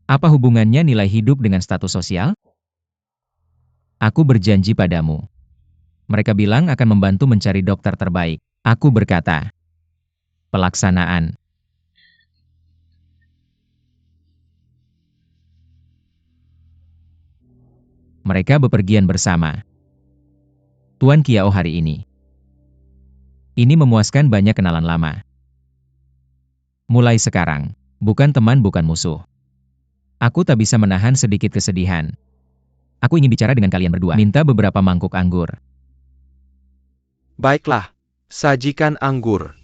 Apa hubungannya nilai hidup dengan status sosial? Aku berjanji padamu. Mereka bilang akan membantu mencari dokter terbaik. Aku berkata. Pelaksanaan. Mereka bepergian bersama. Tuan Kiao hari ini. Ini memuaskan banyak kenalan lama. Mulai sekarang, bukan teman bukan musuh. Aku tak bisa menahan sedikit kesedihan. Aku ingin bicara dengan kalian berdua. Minta beberapa mangkuk anggur. Baiklah, sajikan anggur.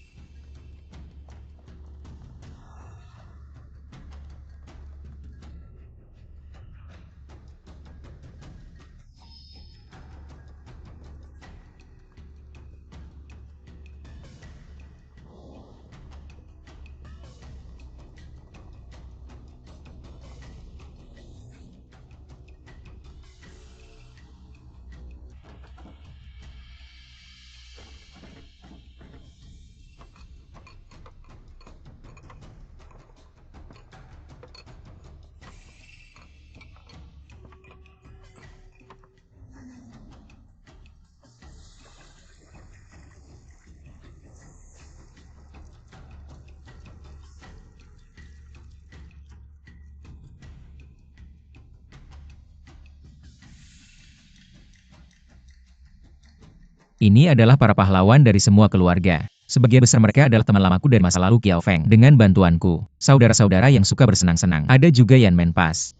Ini adalah para pahlawan dari semua keluarga. Sebagian besar mereka adalah teman lamaku dari masa lalu Kiao Feng. Dengan bantuanku, saudara-saudara yang suka bersenang-senang. Ada juga Yan Menpas.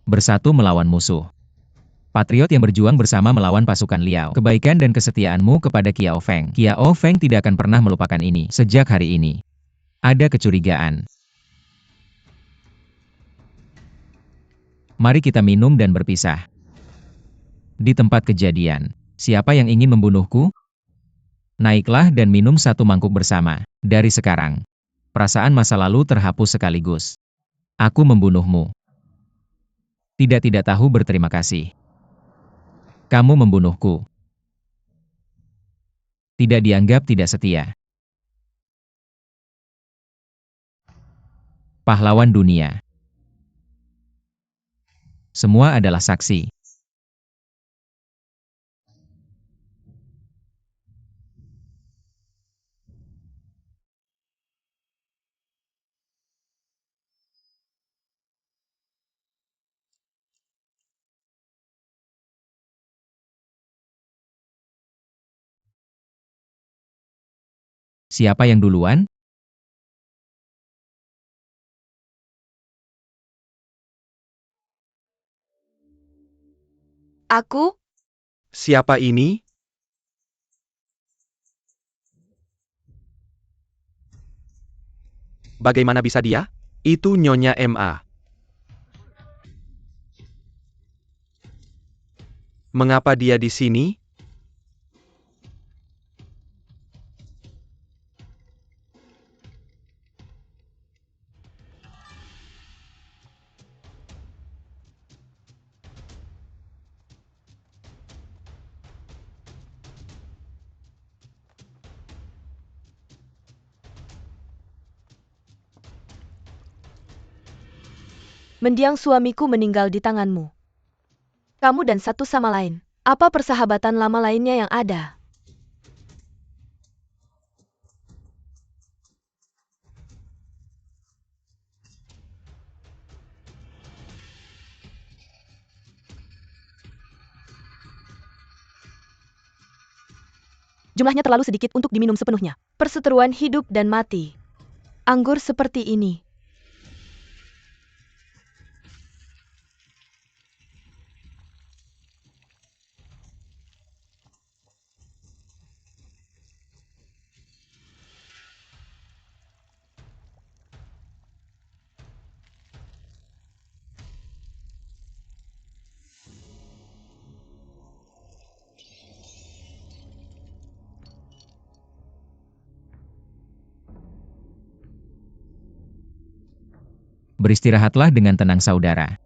Bersatu melawan musuh. Patriot yang berjuang bersama melawan pasukan Liao. Kebaikan dan kesetiaanmu kepada Kiao Feng. Kiao Feng tidak akan pernah melupakan ini. Sejak hari ini, ada kecurigaan. Mari kita minum dan berpisah. Di tempat kejadian. Siapa yang ingin membunuhku? Naiklah dan minum satu mangkuk bersama. Dari sekarang, perasaan masa lalu terhapus sekaligus. Aku membunuhmu. Tidak tahu berterima kasih. Kamu membunuhku. Tidak dianggap tidak setia. Pahlawan dunia. Semua adalah saksi. Siapa yang duluan? Aku? Siapa ini? Bagaimana bisa dia? Itu Nyonya MA. Mengapa dia di sini? Mendiang suamiku meninggal di tanganmu. Kamu dan satu sama lain. Apa persahabatan lama lainnya yang ada? Jumlahnya terlalu sedikit untuk diminum sepenuhnya. Perseteruan hidup dan mati. Anggur seperti ini. Beristirahatlah dengan tenang saudara.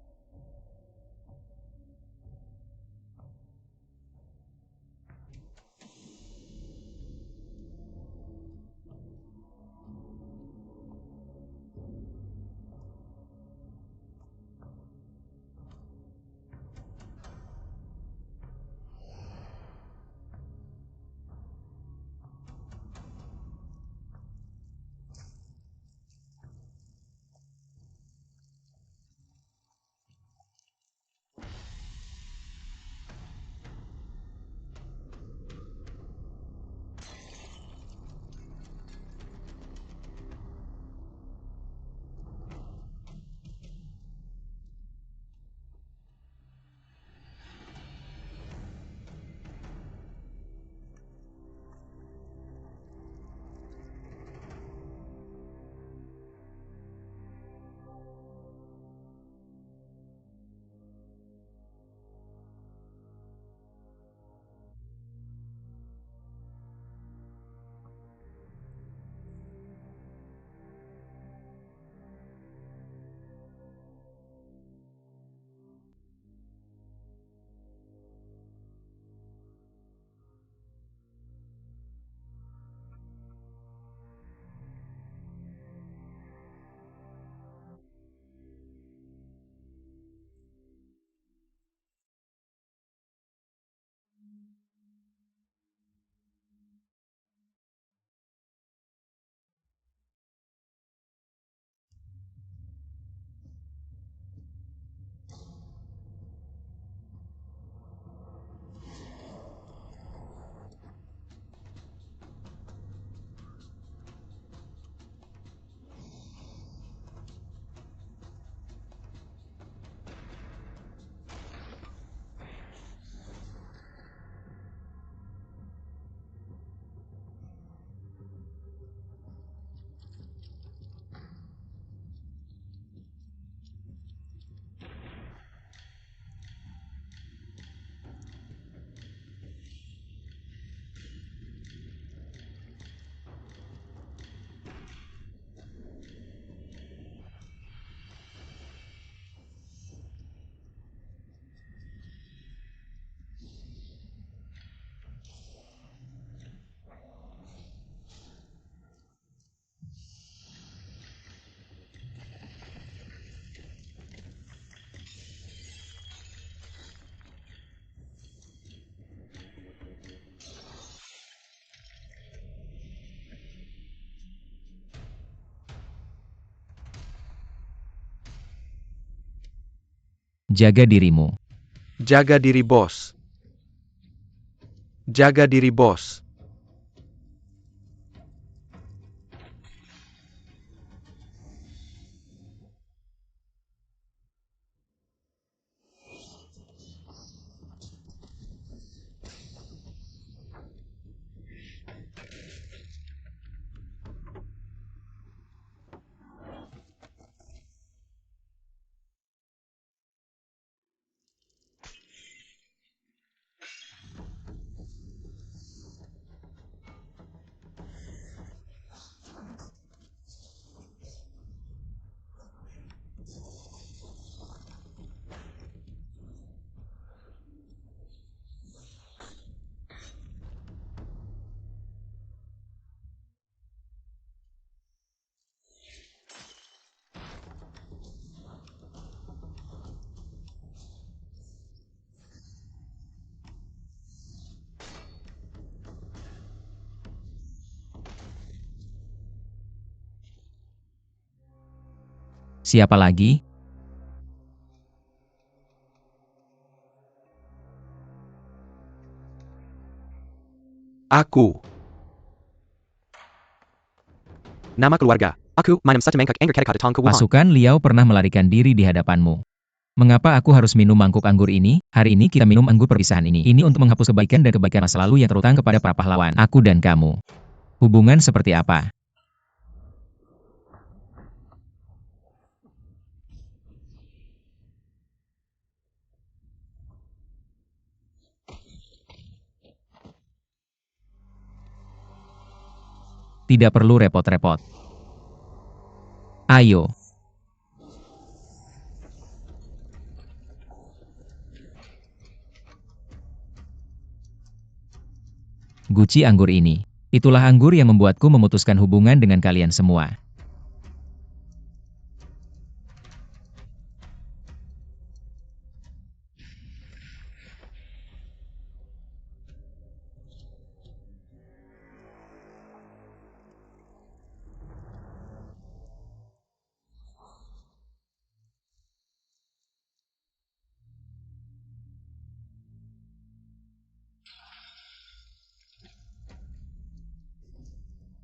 Jaga dirimu. Jaga diri bos. Jaga diri bos. Siapa lagi? Aku. Nama keluarga. Aku, my name Sutamangkuk Angger Kedekata Kewuhan. Pasukan Liao pernah melarikan diri di hadapanmu. Mengapa aku harus minum mangkuk anggur ini? Hari ini kita minum anggur perpisahan ini. Ini untuk menghapus kebaikan dan kebaikan masa lalu yang terutang kepada para pahlawan. Aku dan kamu. Hubungan seperti apa? Tidak perlu repot-repot. Ayo. Guci anggur ini. Itulah anggur yang membuatku memutuskan hubungan dengan kalian semua.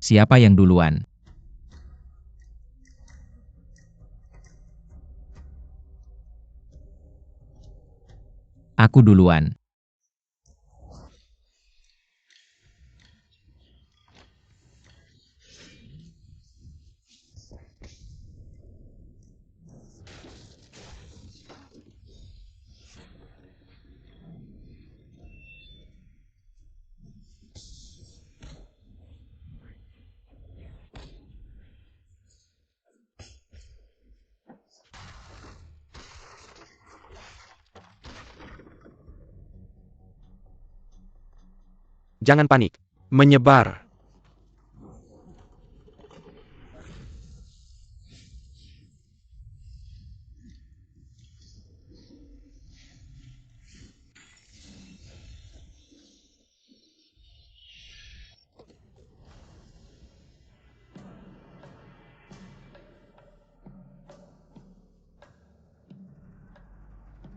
Siapa yang duluan? Aku duluan. Jangan panik. Menyebar.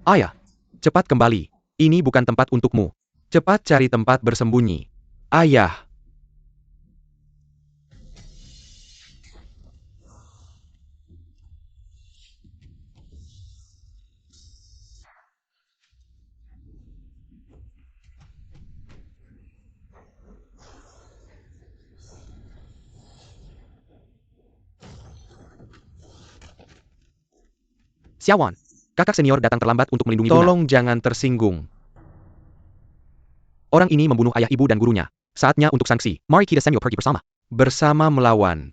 Ayah, cepat kembali. Ini bukan tempat untukmu. Cepat cari tempat bersembunyi. Ayah. Xiaowan, kakak senior datang terlambat untuk melindungi Luna. Tolong jangan tersinggung. Orang ini membunuh ayah ibu dan gurunya. Saatnya untuk sanksi. Mari kita Samuel pergi bersama. Bersama melawan.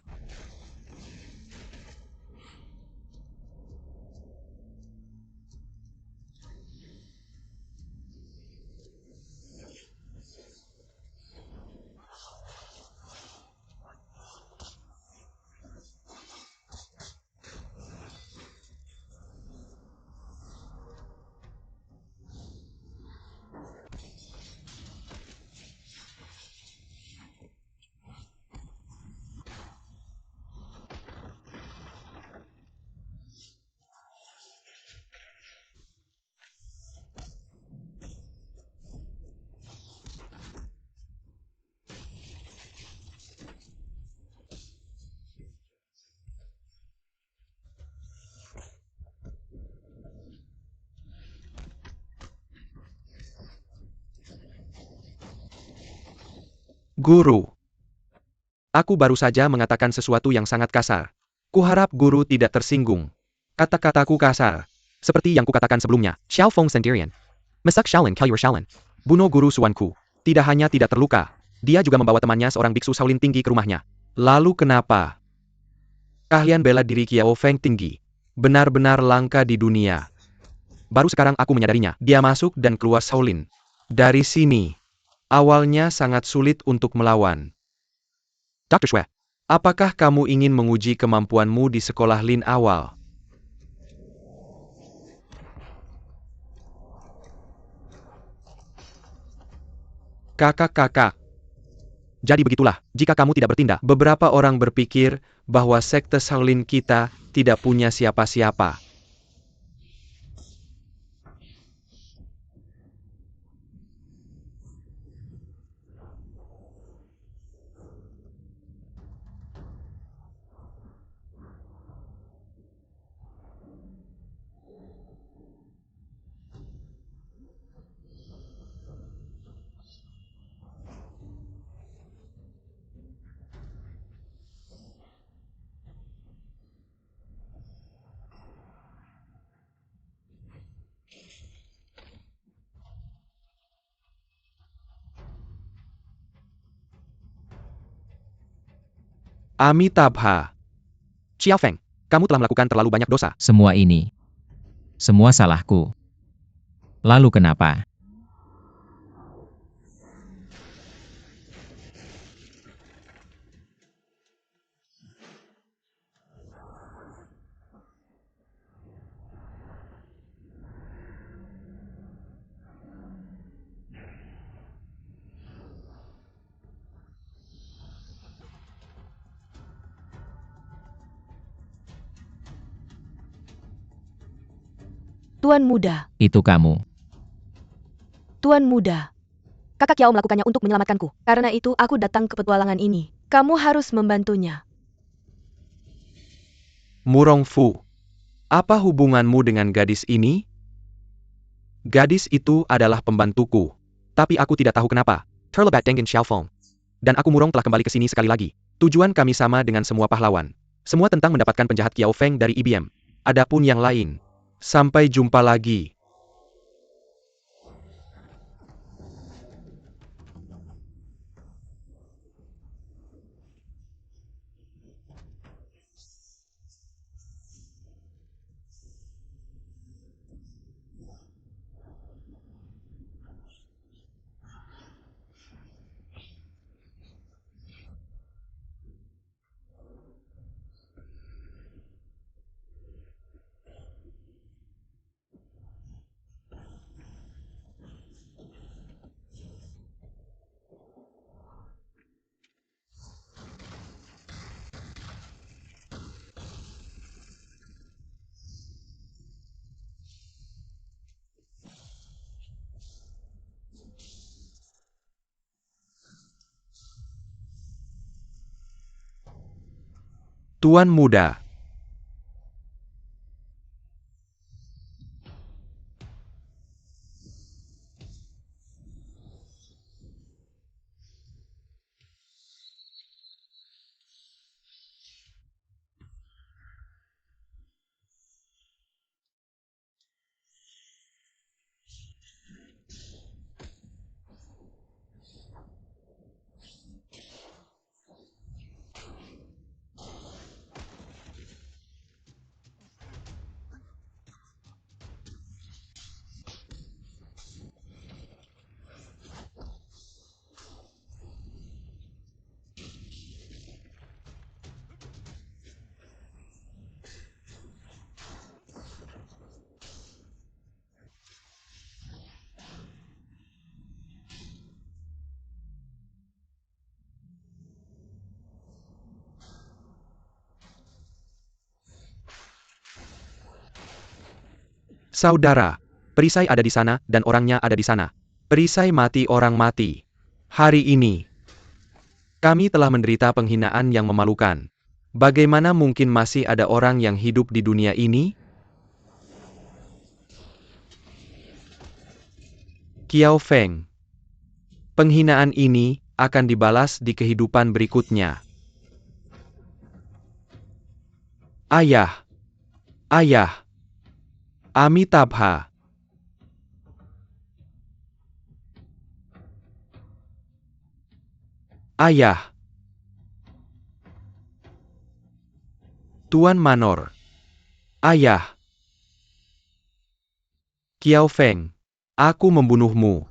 Guru. Aku baru saja mengatakan sesuatu yang sangat kasar. Kuharap guru tidak tersinggung. Kata-kataku kasar. Seperti yang kukatakan sebelumnya. Xiao Feng Sendirian. Mesak Shaolin Kaiyuer Shaolin. Bunuh guru suanku. Tidak hanya tidak terluka. Dia juga membawa temannya seorang biksu Shaolin tinggi ke rumahnya. Lalu kenapa? Keahlian bela diri Kiao Feng tinggi. Benar-benar langka di dunia. Baru sekarang aku menyadarinya. Dia masuk dan keluar Shaolin. Dari sini. Awalnya sangat sulit untuk melawan. Dr. Shui, apakah kamu ingin menguji kemampuanmu di sekolah Lin awal? Kakak-kakak. Jadi begitulah, jika kamu tidak bertindak. Beberapa orang berpikir bahwa sekte Shaolin kita tidak punya siapa-siapa. Amitabha. Xiao Feng, kamu telah melakukan terlalu banyak dosa. Semua ini. Semua salahku. Lalu kenapa? Tuan muda, Itu kamu. Tuan muda. Kakak Kiao melakukannya untuk menyelamatkanku. Karena itu aku datang ke petualangan ini. Kamu harus membantunya. Murong Fu. Apa hubunganmu dengan gadis ini? Gadis itu adalah pembantuku. Tapi aku tidak tahu kenapa. Terlebat dengan Xiao Feng. Dan aku Murong telah kembali ke sini sekali lagi. Tujuan kami sama dengan semua pahlawan. Semua tentang mendapatkan penjahat Xiao Feng dari IBM. Adapun yang lain. Sampai jumpa lagi. Tuan muda. Saudara, perisai ada di sana dan orangnya ada di sana. Perisai mati, orang mati. Hari ini, kami telah menderita penghinaan yang memalukan. Bagaimana mungkin masih ada orang yang hidup di dunia ini? Xiao Feng. Penghinaan ini akan dibalas di kehidupan berikutnya. Ayah. Ayah. Amitabha. Ayah. Tuan Manor. Ayah. Xiao Feng. Aku membunuhmu.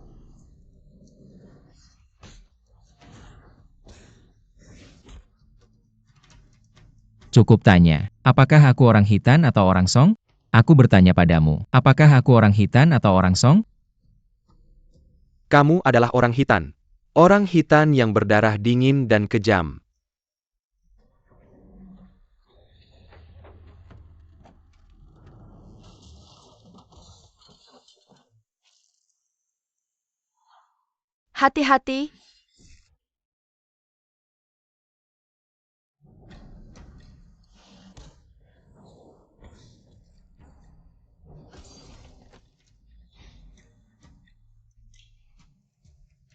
Cukup tanya, apakah aku orang Hitan atau orang Song? Aku bertanya padamu, apakah aku orang Hitan atau orang Song? Kamu adalah orang Hitan. Orang hitam yang berdarah dingin dan kejam. Hati-hati,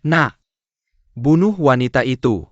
Nak, bunuh wanita itu.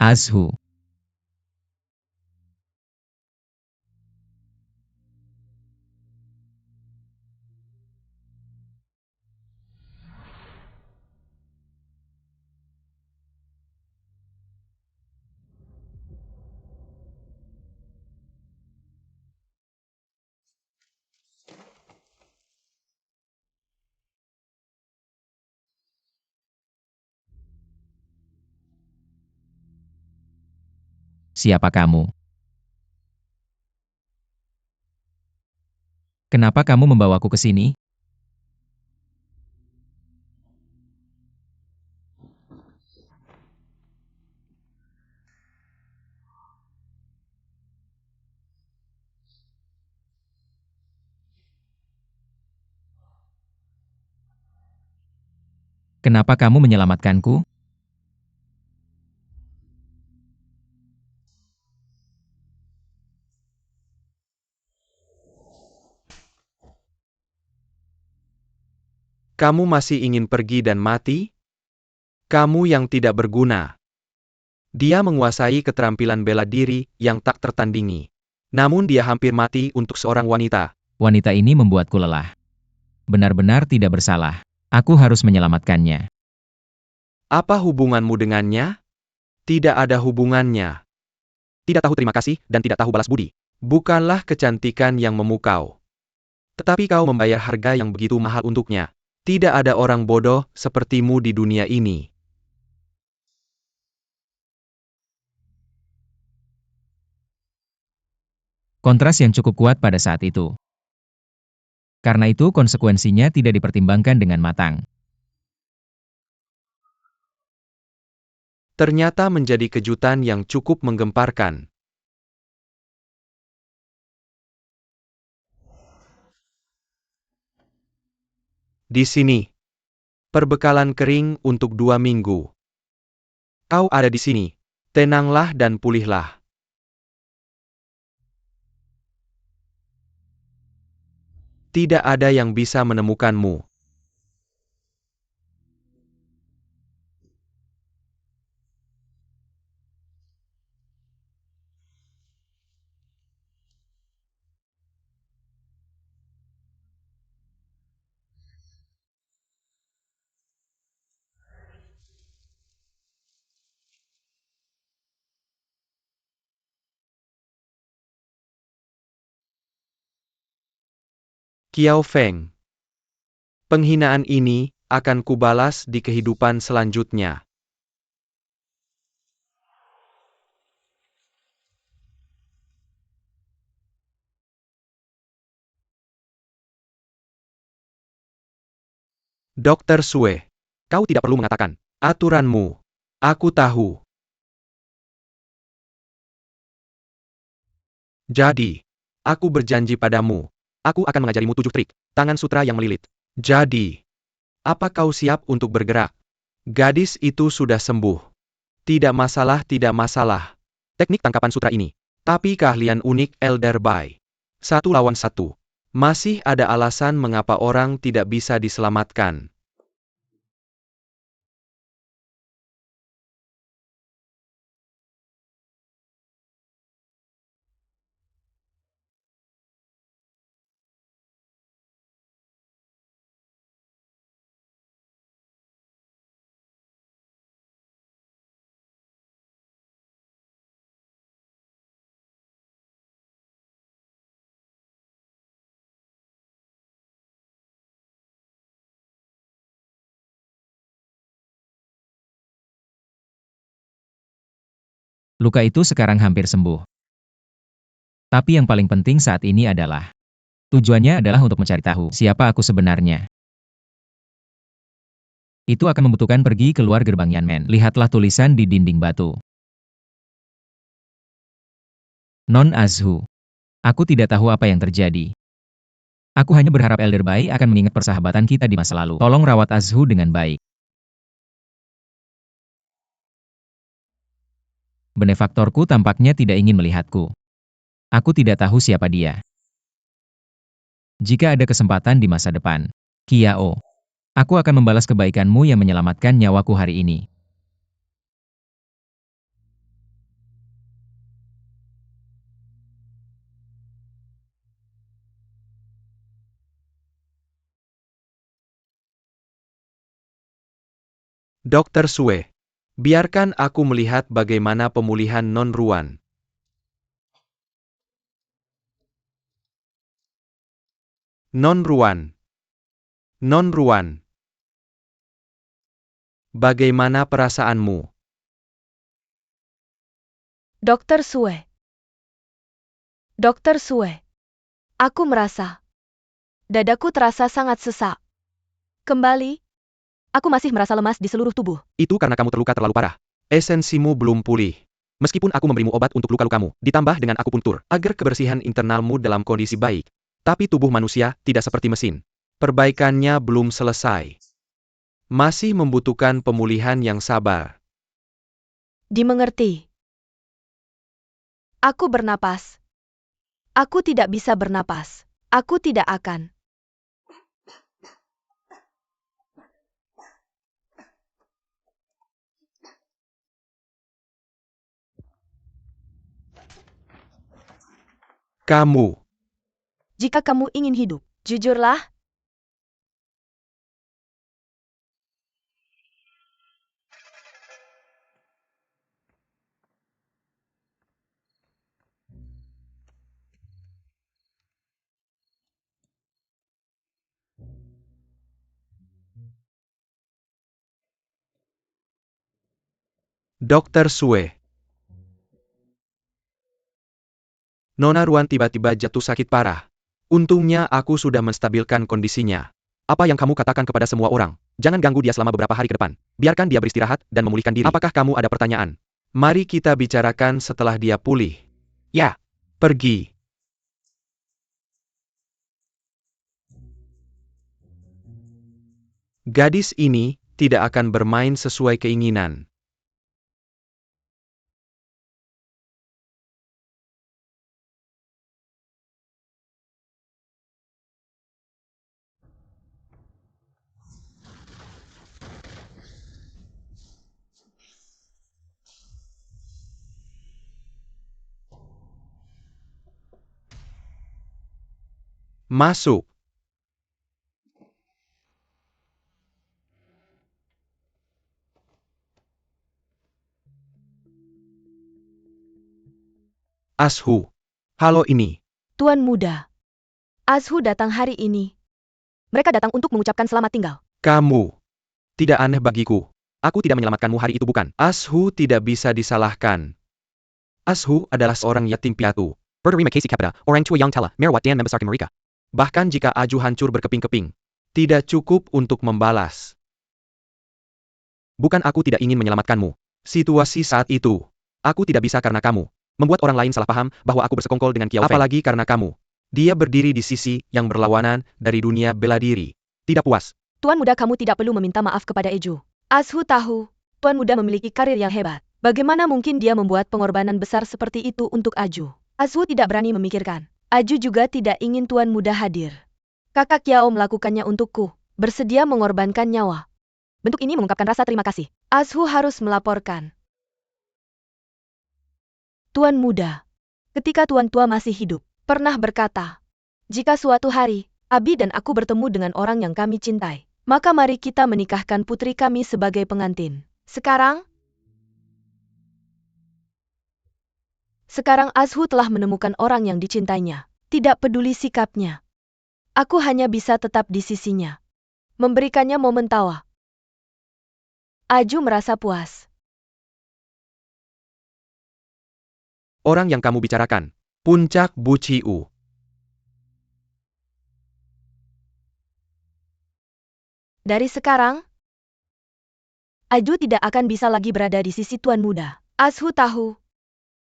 Azhu. Siapa kamu? Kenapa kamu membawaku ke sini? Kenapa kamu menyelamatkanku? Kamu masih ingin pergi dan mati? Kamu yang tidak berguna. Dia menguasai keterampilan bela diri yang tak tertandingi. Namun dia hampir mati untuk seorang wanita. Wanita ini membuatku lelah. Benar-benar tidak bersalah. Aku harus menyelamatkannya. Apa hubunganmu dengannya? Tidak ada hubungannya. Tidak tahu terima kasih dan tidak tahu balas budi. Bukanlah kecantikan yang memukau. Tetapi kau membayar harga yang begitu mahal untuknya. Tidak ada orang bodoh sepertimu di dunia ini. Kontras yang cukup kuat pada saat itu. Karena itu konsekuensinya tidak dipertimbangkan dengan matang. Ternyata menjadi kejutan yang cukup menggemparkan. Di sini. Perbekalan kering untuk 2 minggu. Kau ada di sini. Tenanglah dan pulihlah. Tidak ada yang bisa menemukanmu. Kiao Feng. Penghinaan ini akan kubalas di kehidupan selanjutnya. Dokter Sue, kau tidak perlu mengatakan aturanmu. Aku tahu. Jadi, aku berjanji padamu. Aku akan mengajarimu 7 trik tangan sutra yang melilit. Jadi, apa kau siap untuk bergerak? Gadis itu sudah sembuh. Tidak masalah, tidak masalah. Teknik tangkapan sutra ini. Tapi keahlian unik Elder Bai. 1 lawan 1. Masih ada alasan mengapa orang tidak bisa diselamatkan. Luka itu sekarang hampir sembuh. Tapi yang paling penting saat ini adalah, tujuannya adalah untuk mencari tahu siapa aku sebenarnya. Itu akan membutuhkan pergi keluar gerbang Yanmen. Lihatlah tulisan di dinding batu. Non Azhu. Aku tidak tahu apa yang terjadi. Aku hanya berharap Elder Bai akan mengingat persahabatan kita di masa lalu. Tolong rawat Azhu dengan baik. Benefaktorku tampaknya tidak ingin melihatku. Aku tidak tahu siapa dia. Jika ada kesempatan di masa depan, Kiao, aku akan membalas kebaikanmu yang menyelamatkan nyawaku hari ini. Dokter Sue, biarkan aku melihat bagaimana pemulihan Non Ruan. Non Ruan. Non Ruan. Bagaimana perasaanmu? Dokter Sue. Dokter Sue. Aku merasa. Dadaku terasa sangat sesak. Kembali. Aku masih merasa lemas di seluruh tubuh. Itu karena kamu terluka terlalu parah. Esensimu belum pulih. Meskipun aku memberimu obat untuk luka-lukamu, ditambah dengan akupuntur, agar kebersihan internalmu dalam kondisi baik. Tapi tubuh manusia tidak seperti mesin. Perbaikannya belum selesai. Masih membutuhkan pemulihan yang sabar. Dimengerti. Aku bernapas. Aku tidak bisa bernapas. Aku tidak akan. Kamu. Jika kamu ingin hidup, jujurlah. Dokter Sue. Nona Ruan tiba-tiba jatuh sakit parah. Untungnya aku sudah menstabilkan kondisinya. Apa yang kamu katakan kepada semua orang? Jangan ganggu dia selama beberapa hari ke depan. Biarkan dia beristirahat dan memulihkan diri. Apakah kamu ada pertanyaan? Mari kita bicarakan setelah dia pulih. Ya. Pergi. Gadis ini tidak akan bermain sesuai keinginan. Masuk. Azhu. Halo ini. Tuan muda. Azhu datang hari ini. Mereka datang untuk mengucapkan selamat tinggal. Kamu. Tidak aneh bagiku. Aku tidak menyelamatkanmu hari itu bukan. Azhu tidak bisa disalahkan. Azhu adalah seorang yatim piatu. Berterima kasih kepada orang tua yang telah merawat dan membesarkan mereka. Bahkan jika Aju hancur berkeping-keping, Tidak cukup untuk membalas. Bukan aku tidak ingin menyelamatkanmu. Situasi saat itu, aku tidak bisa karena kamu. Membuat orang lain salah paham bahwa aku bersekongkol dengan Qiao Fei. Apalagi karena kamu. Dia berdiri di sisi yang berlawanan dari dunia bela diri. Tidak puas. Tuan muda, kamu tidak perlu meminta maaf kepada Eju. Ashu tahu, Tuan muda memiliki karir yang hebat. Bagaimana mungkin dia membuat pengorbanan besar seperti itu untuk Aju? Ashu tidak berani memikirkan. Aju juga tidak ingin Tuan muda hadir. Kakak Yao melakukannya untukku, bersedia mengorbankan nyawa. Bentuk ini mengungkapkan rasa terima kasih. Ashu harus melaporkan. Tuan muda, ketika Tuan tua masih hidup, pernah berkata, jika suatu hari, Abi dan aku bertemu dengan orang yang kami cintai, maka mari kita menikahkan putri kami sebagai pengantin. Sekarang Ashu telah menemukan orang yang dicintainya. Tidak peduli sikapnya. Aku hanya bisa tetap di sisinya. Memberikannya momen tawa. Aju merasa puas. Orang yang kamu bicarakan. Puncak Bu Ciu. Dari sekarang, Aju tidak akan bisa lagi berada di sisi Tuan muda. Ashu tahu,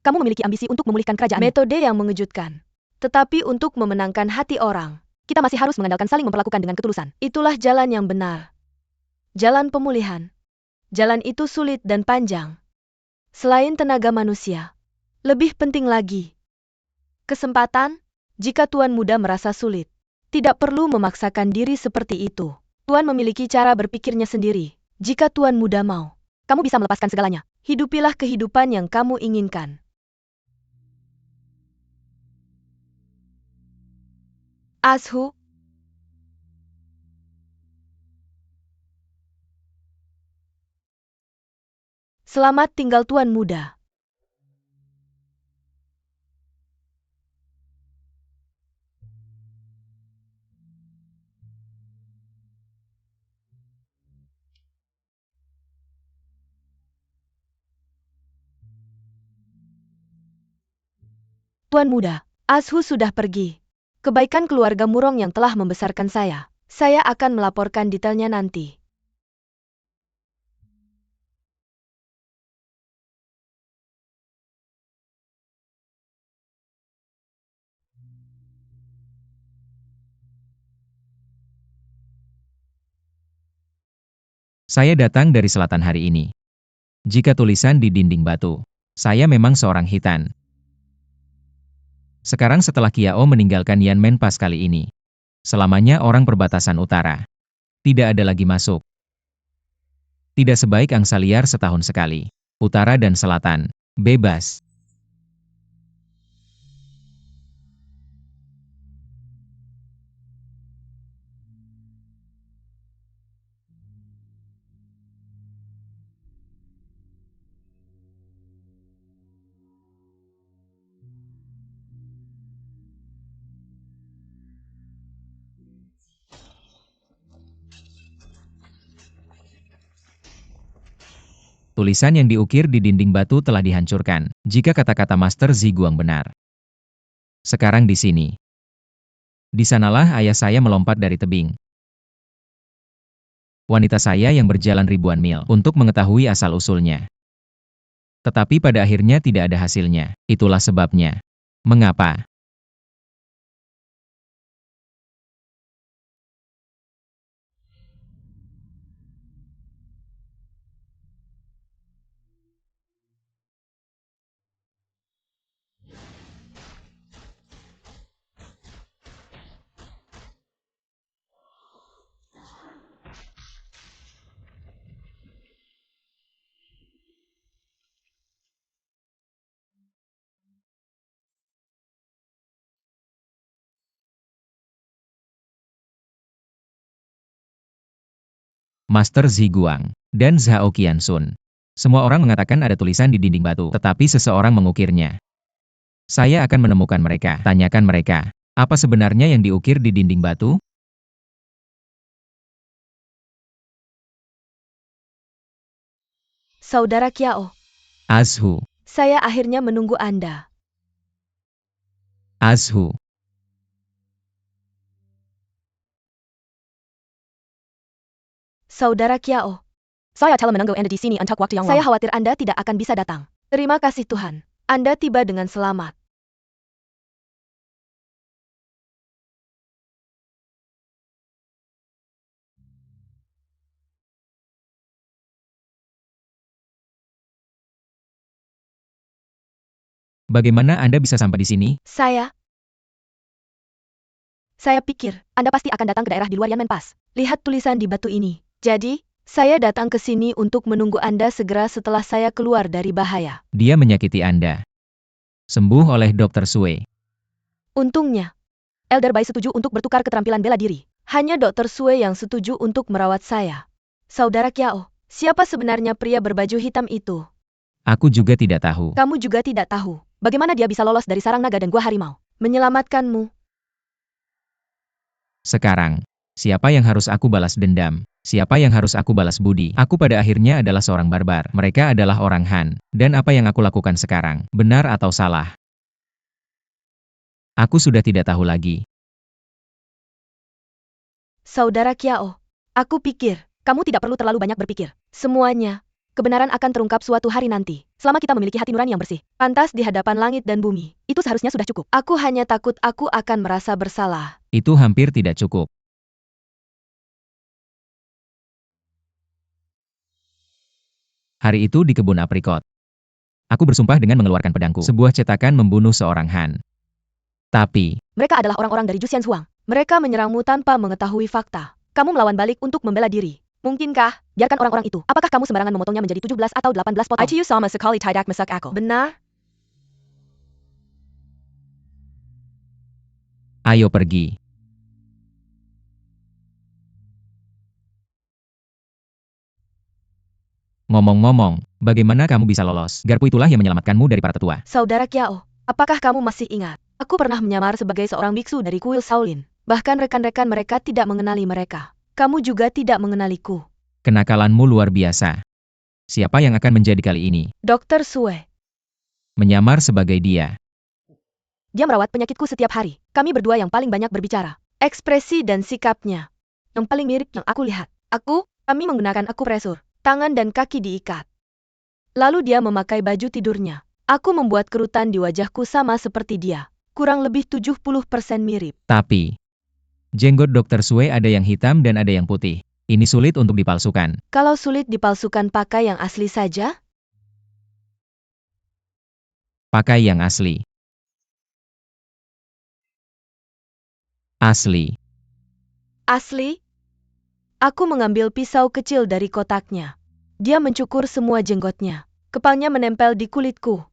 kamu memiliki ambisi untuk memulihkan kerajaan. Metode yang mengejutkan. Tetapi untuk memenangkan hati orang, kita masih harus mengandalkan saling memperlakukan dengan ketulusan. Itulah jalan yang benar. Jalan pemulihan. Jalan itu sulit dan panjang. Selain tenaga manusia, lebih penting lagi kesempatan. Jika Tuan muda merasa sulit, tidak perlu memaksakan diri seperti itu. Tuan memiliki cara berpikirnya sendiri. Jika Tuan muda mau, kamu bisa melepaskan segalanya. Hidupilah kehidupan yang kamu inginkan. Ashu, selamat tinggal Tuan muda. Tuan muda, Ashu sudah pergi. Kebaikan keluarga Murong yang telah membesarkan saya akan melaporkan detailnya nanti. Saya datang dari selatan hari ini. Jika tulisan di dinding batu, saya memang seorang hitan. Sekarang setelah Qiao meninggalkan Yanmen pas kali ini, selamanya orang perbatasan utara tidak ada lagi masuk. Tidak sebaik angsa liar setahun sekali. Utara dan selatan, bebas. Tulisan yang diukir di dinding batu telah dihancurkan, jika kata-kata Master Ziguang benar. Sekarang di sini. Di sanalah ayah saya melompat dari tebing. Wanita saya yang berjalan ribuan mil untuk mengetahui asal-usulnya. Tetapi pada akhirnya tidak ada hasilnya. Itulah sebabnya. Mengapa? Master Ziguang dan Zhao Qianxun. Semua orang mengatakan ada tulisan di dinding batu, tetapi seseorang mengukirnya. Saya akan menemukan mereka. Tanyakan mereka, apa sebenarnya yang diukir di dinding batu? Saudara Qiao, Ashu, saya akhirnya menunggu Anda. Ashu. Saudara Kiao. Saya telah menunggu Anda di sini untuk waktu yang Saya lama. khawatir Anda tidak akan bisa datang. Terima kasih Tuhan. Anda tiba dengan selamat. Bagaimana Anda bisa sampai di sini? Saya pikir, Anda pasti akan datang ke daerah di luar Yanmen Pass. Lihat tulisan di batu ini. Jadi, saya datang ke sini untuk menunggu Anda segera setelah saya keluar dari bahaya. Dia menyakiti Anda. Sembuh oleh Dr. Sue. Untungnya, Elder Bai setuju untuk bertukar keterampilan bela diri. Hanya Dr. Sue yang setuju untuk merawat saya. Saudara Kiao, siapa sebenarnya pria berbaju hitam itu? Aku juga tidak tahu. Kamu juga tidak tahu. Bagaimana dia bisa lolos dari sarang naga dan gua harimau? Menyelamatkanmu. Sekarang, siapa yang harus aku balas dendam? Siapa yang harus aku balas budi? Aku pada akhirnya adalah seorang barbar. Mereka adalah orang Han. Dan apa yang aku lakukan sekarang? Benar atau salah? Aku sudah tidak tahu lagi. Saudara Kiao, aku pikir, kamu tidak perlu terlalu banyak berpikir. Semuanya, kebenaran akan terungkap suatu hari nanti. Selama kita memiliki hati nurani yang bersih, pantas di hadapan langit dan bumi, itu seharusnya sudah cukup. Aku hanya takut aku akan merasa bersalah. Itu hampir tidak cukup. Hari itu di kebun aprikot. Aku bersumpah dengan mengeluarkan pedangku. Sebuah cetakan membunuh seorang Han. Tapi, Mereka adalah orang-orang dari Juxian Huang. Mereka menyerangmu tanpa mengetahui fakta. Kamu melawan balik untuk membela diri. Mungkinkah, biarkan orang-orang itu. Apakah kamu sembarangan memotongnya menjadi 17 atau 18 potong? Itu sama sekali tidak masuk akal. Benar? ayo pergi. Ngomong-ngomong, bagaimana kamu bisa lolos? Garpu itulah yang menyelamatkanmu dari para tetua. Saudara Kiao, apakah kamu masih ingat? Aku pernah menyamar sebagai seorang biksu dari kuil Shaolin. Bahkan rekan-rekan mereka tidak mengenali mereka. Kamu juga tidak mengenaliku. Kenakalanmu luar biasa. Siapa yang akan menjadi kali ini? Dr. Sue. Menyamar sebagai dia. Dia merawat penyakitku setiap hari. Kami berdua yang paling banyak berbicara. Ekspresi dan sikapnya yang paling mirip yang aku lihat. Kami menggunakan akupresur. Tangan dan kaki diikat. Lalu dia memakai baju tidurnya. Aku membuat kerutan di wajahku sama seperti dia. Kurang lebih 70% mirip. Tapi, jenggot Dr. Sue ada yang hitam dan ada yang putih. Ini sulit untuk dipalsukan. Kalau sulit dipalsukan, pakai yang asli saja. Pakai yang asli. Asli. Asli? Aku mengambil pisau kecil dari kotaknya. Dia mencukur semua jenggotnya. Kepalanya menempel di kulitku.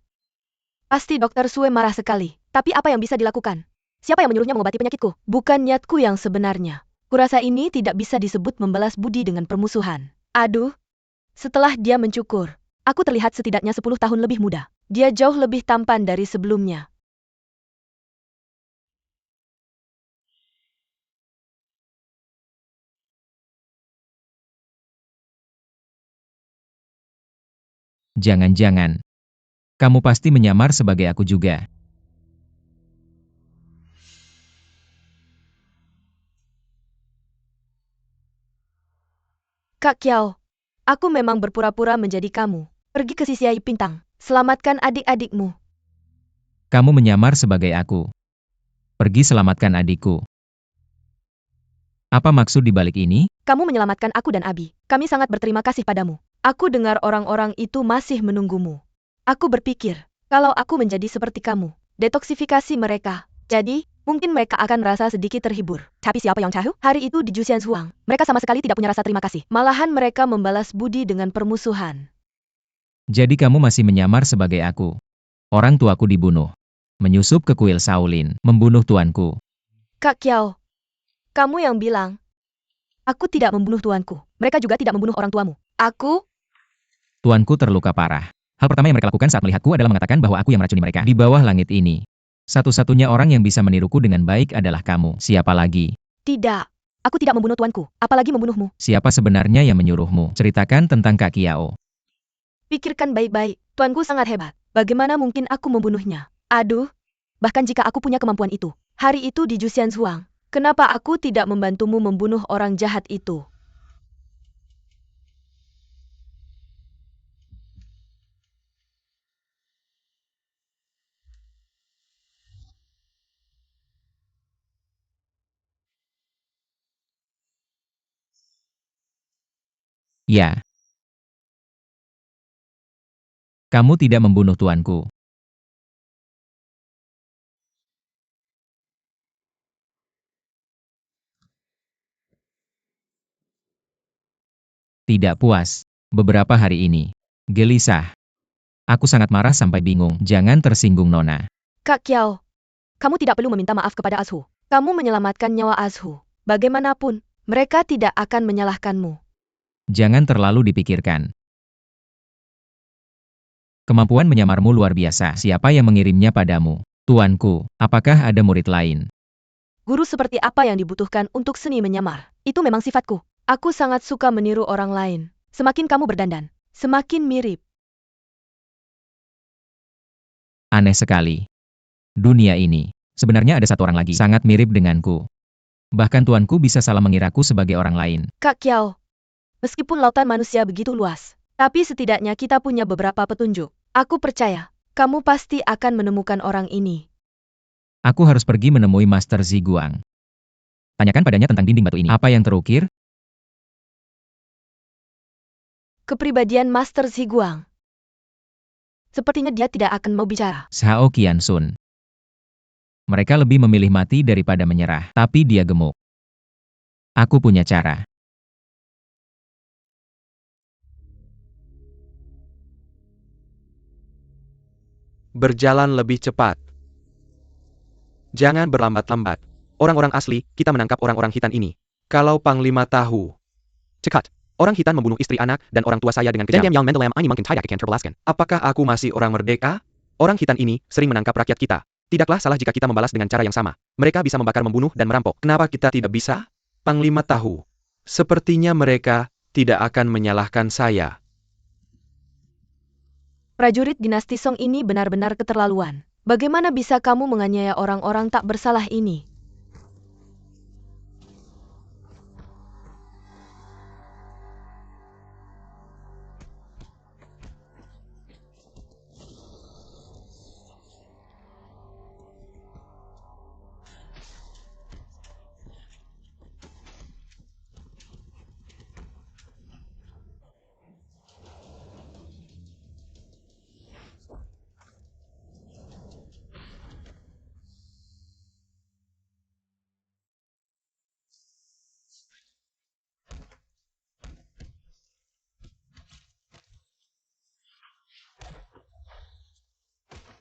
Pasti Dr. Sue marah sekali. Tapi apa yang bisa dilakukan? Siapa yang menyuruhnya mengobati penyakitku? Bukan niatku yang sebenarnya. Kurasa ini tidak bisa disebut membalas budi dengan permusuhan. Aduh. Setelah dia mencukur, aku terlihat setidaknya 10 tahun lebih muda. Dia jauh lebih tampan dari sebelumnya. Jangan-jangan. Kamu pasti menyamar sebagai aku juga. Kak Kiao, aku memang berpura-pura menjadi kamu. Pergi ke sisi Ai Pintang. Selamatkan adik-adikmu. Kamu menyamar sebagai aku. Pergi selamatkan adikku. Apa maksud di balik ini? Kamu menyelamatkan aku dan Abi. Kami sangat berterima kasih padamu. Aku dengar orang-orang itu masih menunggumu. Aku berpikir, kalau aku menjadi seperti kamu, detoksifikasi mereka. Jadi, mungkin mereka akan merasa sedikit terhibur. Tapi siapa yang tahu? Hari itu di Juxian Huang, mereka sama sekali tidak punya rasa terima kasih. Malahan mereka membalas budi dengan permusuhan. Jadi kamu masih menyamar sebagai aku. Orang tuaku dibunuh. Menyusup ke kuil Shaolin, membunuh tuanku. Kak Kiao, kamu yang bilang, aku tidak membunuh tuanku. Mereka juga tidak membunuh orang tuamu. Tuanku terluka parah. Hal pertama yang mereka lakukan saat melihatku adalah mengatakan bahwa aku yang meracuni mereka. Di bawah langit ini, satu-satunya orang yang bisa meniruku dengan baik adalah kamu. Siapa lagi? Tidak, aku tidak membunuh tuanku, apalagi membunuhmu. Siapa sebenarnya yang menyuruhmu? Ceritakan tentang Kak Kiao. Pikirkan baik-baik, tuanku sangat hebat. Bagaimana mungkin aku membunuhnya? Aduh, bahkan jika aku punya kemampuan itu. Hari itu di Juxian Huang, kenapa aku tidak membantumu membunuh orang jahat itu? Ya. Kamu tidak membunuh tuanku. Tidak puas. Beberapa hari ini. Gelisah. Aku sangat marah sampai bingung. Jangan tersinggung, Nona. Kak Kiao, kamu tidak perlu meminta maaf kepada Azhu. Kamu menyelamatkan nyawa Azhu. Bagaimanapun, mereka tidak akan menyalahkanmu. Jangan terlalu dipikirkan. Kemampuan menyamarmu luar biasa. Siapa yang mengirimnya padamu? Tuanku, apakah ada murid lain? Guru seperti apa yang dibutuhkan untuk seni menyamar? Itu memang sifatku. Aku sangat suka meniru orang lain. Semakin kamu berdandan, semakin mirip. Aneh sekali. Dunia ini, sebenarnya ada satu orang lagi sangat mirip denganku. Bahkan tuanku bisa salah mengiraku sebagai orang lain. Kak Kiao, meskipun lautan manusia begitu luas, tapi setidaknya kita punya beberapa petunjuk. Aku percaya, kamu pasti akan menemukan orang ini. Aku harus pergi menemui Master Ziguang. Tanyakan padanya tentang dinding batu ini. Apa yang terukir? Kepribadian Master Ziguang. Sepertinya dia tidak akan mau bicara. Shao Qianxun. Mereka lebih memilih mati daripada menyerah, tapi dia gemuk. Aku punya cara. Berjalan lebih cepat. Jangan berlambat-lambat. Orang-orang asli, kita menangkap orang-orang hitam ini. Kalau Panglima tahu. Cekat. Orang hitam membunuh istri anak dan orang tua saya dengan kejam. Yang mendalam ini mungkin tidak akan terbalaskan. Apakah aku masih orang merdeka? Orang hitam ini sering menangkap rakyat kita. Tidaklah salah jika kita membalas dengan cara yang sama. Mereka bisa membakar, membunuh, dan merampok. Kenapa kita tidak bisa? Panglima tahu. Sepertinya mereka tidak akan menyalahkan saya. Prajurit dinasti Song ini benar-benar keterlaluan. Bagaimana bisa kamu menganiaya orang-orang tak bersalah ini?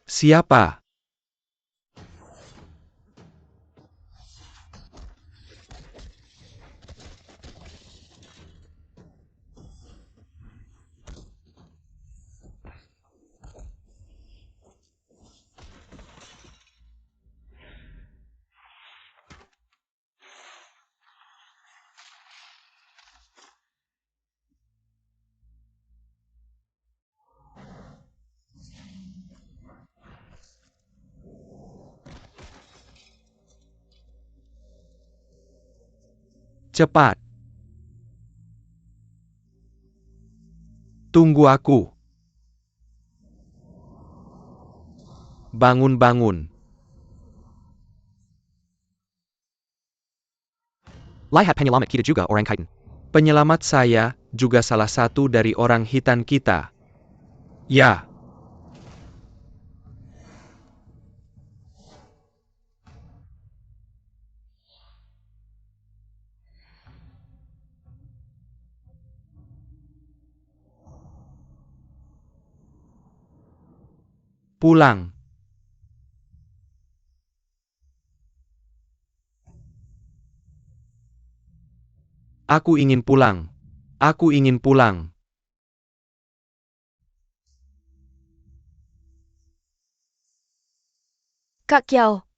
Siapa? Cepat. Tunggu aku. Bangun-bangun. Lihat penyelamat kita juga orang hitam. Penyelamat saya juga salah satu dari orang hitam kita. Ya. Pulang. Aku ingin pulang. Aku ingin pulang. Kak Kiao,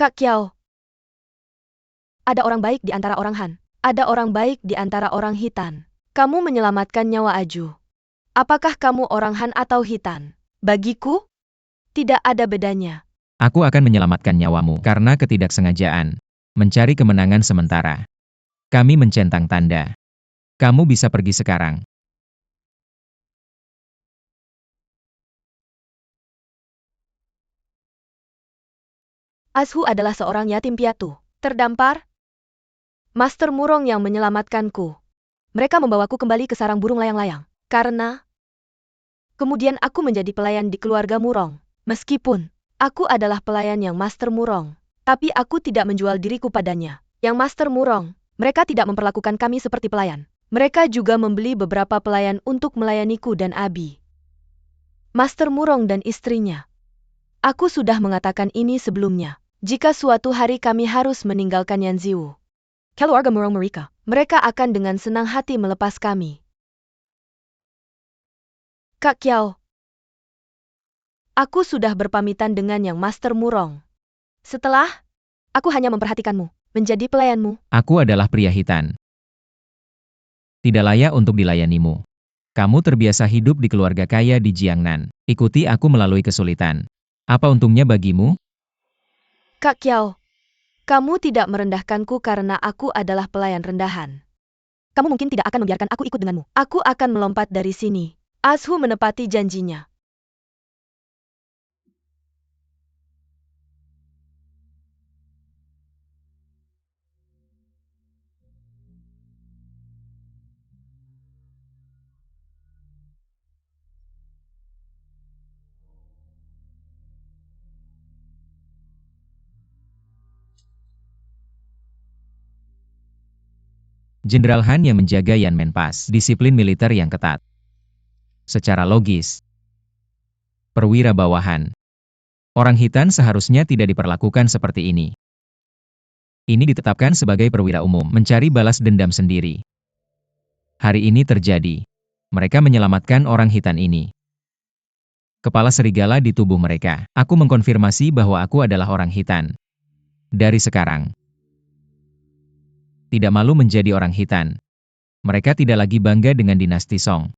Kak Kiao. Ada orang baik di antara orang Han. Ada orang baik di antara orang hitam. Kamu menyelamatkan nyawa Aju. Apakah kamu orang Han atau hitam? Bagiku, tidak ada bedanya. Aku akan menyelamatkan nyawamu karena ketidaksengajaan. Mencari kemenangan sementara. Kami mencentang tanda. Kamu bisa pergi sekarang. Azhu adalah seorang yatim piatu. Terdampar? Master Murong yang menyelamatkanku. Mereka membawaku kembali ke sarang burung layang-layang. Karena kemudian aku menjadi pelayan di keluarga Murong. Meskipun aku adalah pelayan yang Master Murong, tapi aku tidak menjual diriku padanya. Yang Master Murong, mereka tidak memperlakukan kami seperti pelayan. Mereka juga membeli beberapa pelayan untuk melayaniku dan Abi. Master Murong dan istrinya. Aku sudah mengatakan ini sebelumnya. Jika suatu hari kami harus meninggalkan Yanziu, Keluarga Murong mereka. mereka akan dengan senang hati melepas kami. Kak Kiao, aku sudah berpamitan dengan Yang Master Murong. Setelah, aku hanya memperhatikanmu, menjadi pelayanmu. Aku adalah pria hitan. Tidak layak untuk dilayanimu. Kamu terbiasa hidup di keluarga kaya di Jiangnan. Ikuti aku melalui kesulitan. Apa untungnya bagimu? Kak Kiao, kamu tidak merendahkanku karena aku adalah pelayan rendahan. Kamu mungkin tidak akan membiarkan aku ikut denganmu. Aku akan melompat dari sini. Azhu menepati janjinya. Jenderal Han yang menjaga Yan Menpas, disiplin militer yang ketat. Secara logis, perwira bawahan. Orang hitan seharusnya tidak diperlakukan seperti ini. Ini ditetapkan sebagai perwira umum, mencari balas dendam sendiri. Hari ini terjadi. Mereka menyelamatkan orang hitan ini. Kepala serigala di tubuh mereka. Aku mengkonfirmasi bahwa aku adalah orang hitan. Dari sekarang, tidak malu menjadi orang hitan. Mereka tidak lagi bangga dengan dinasti Song.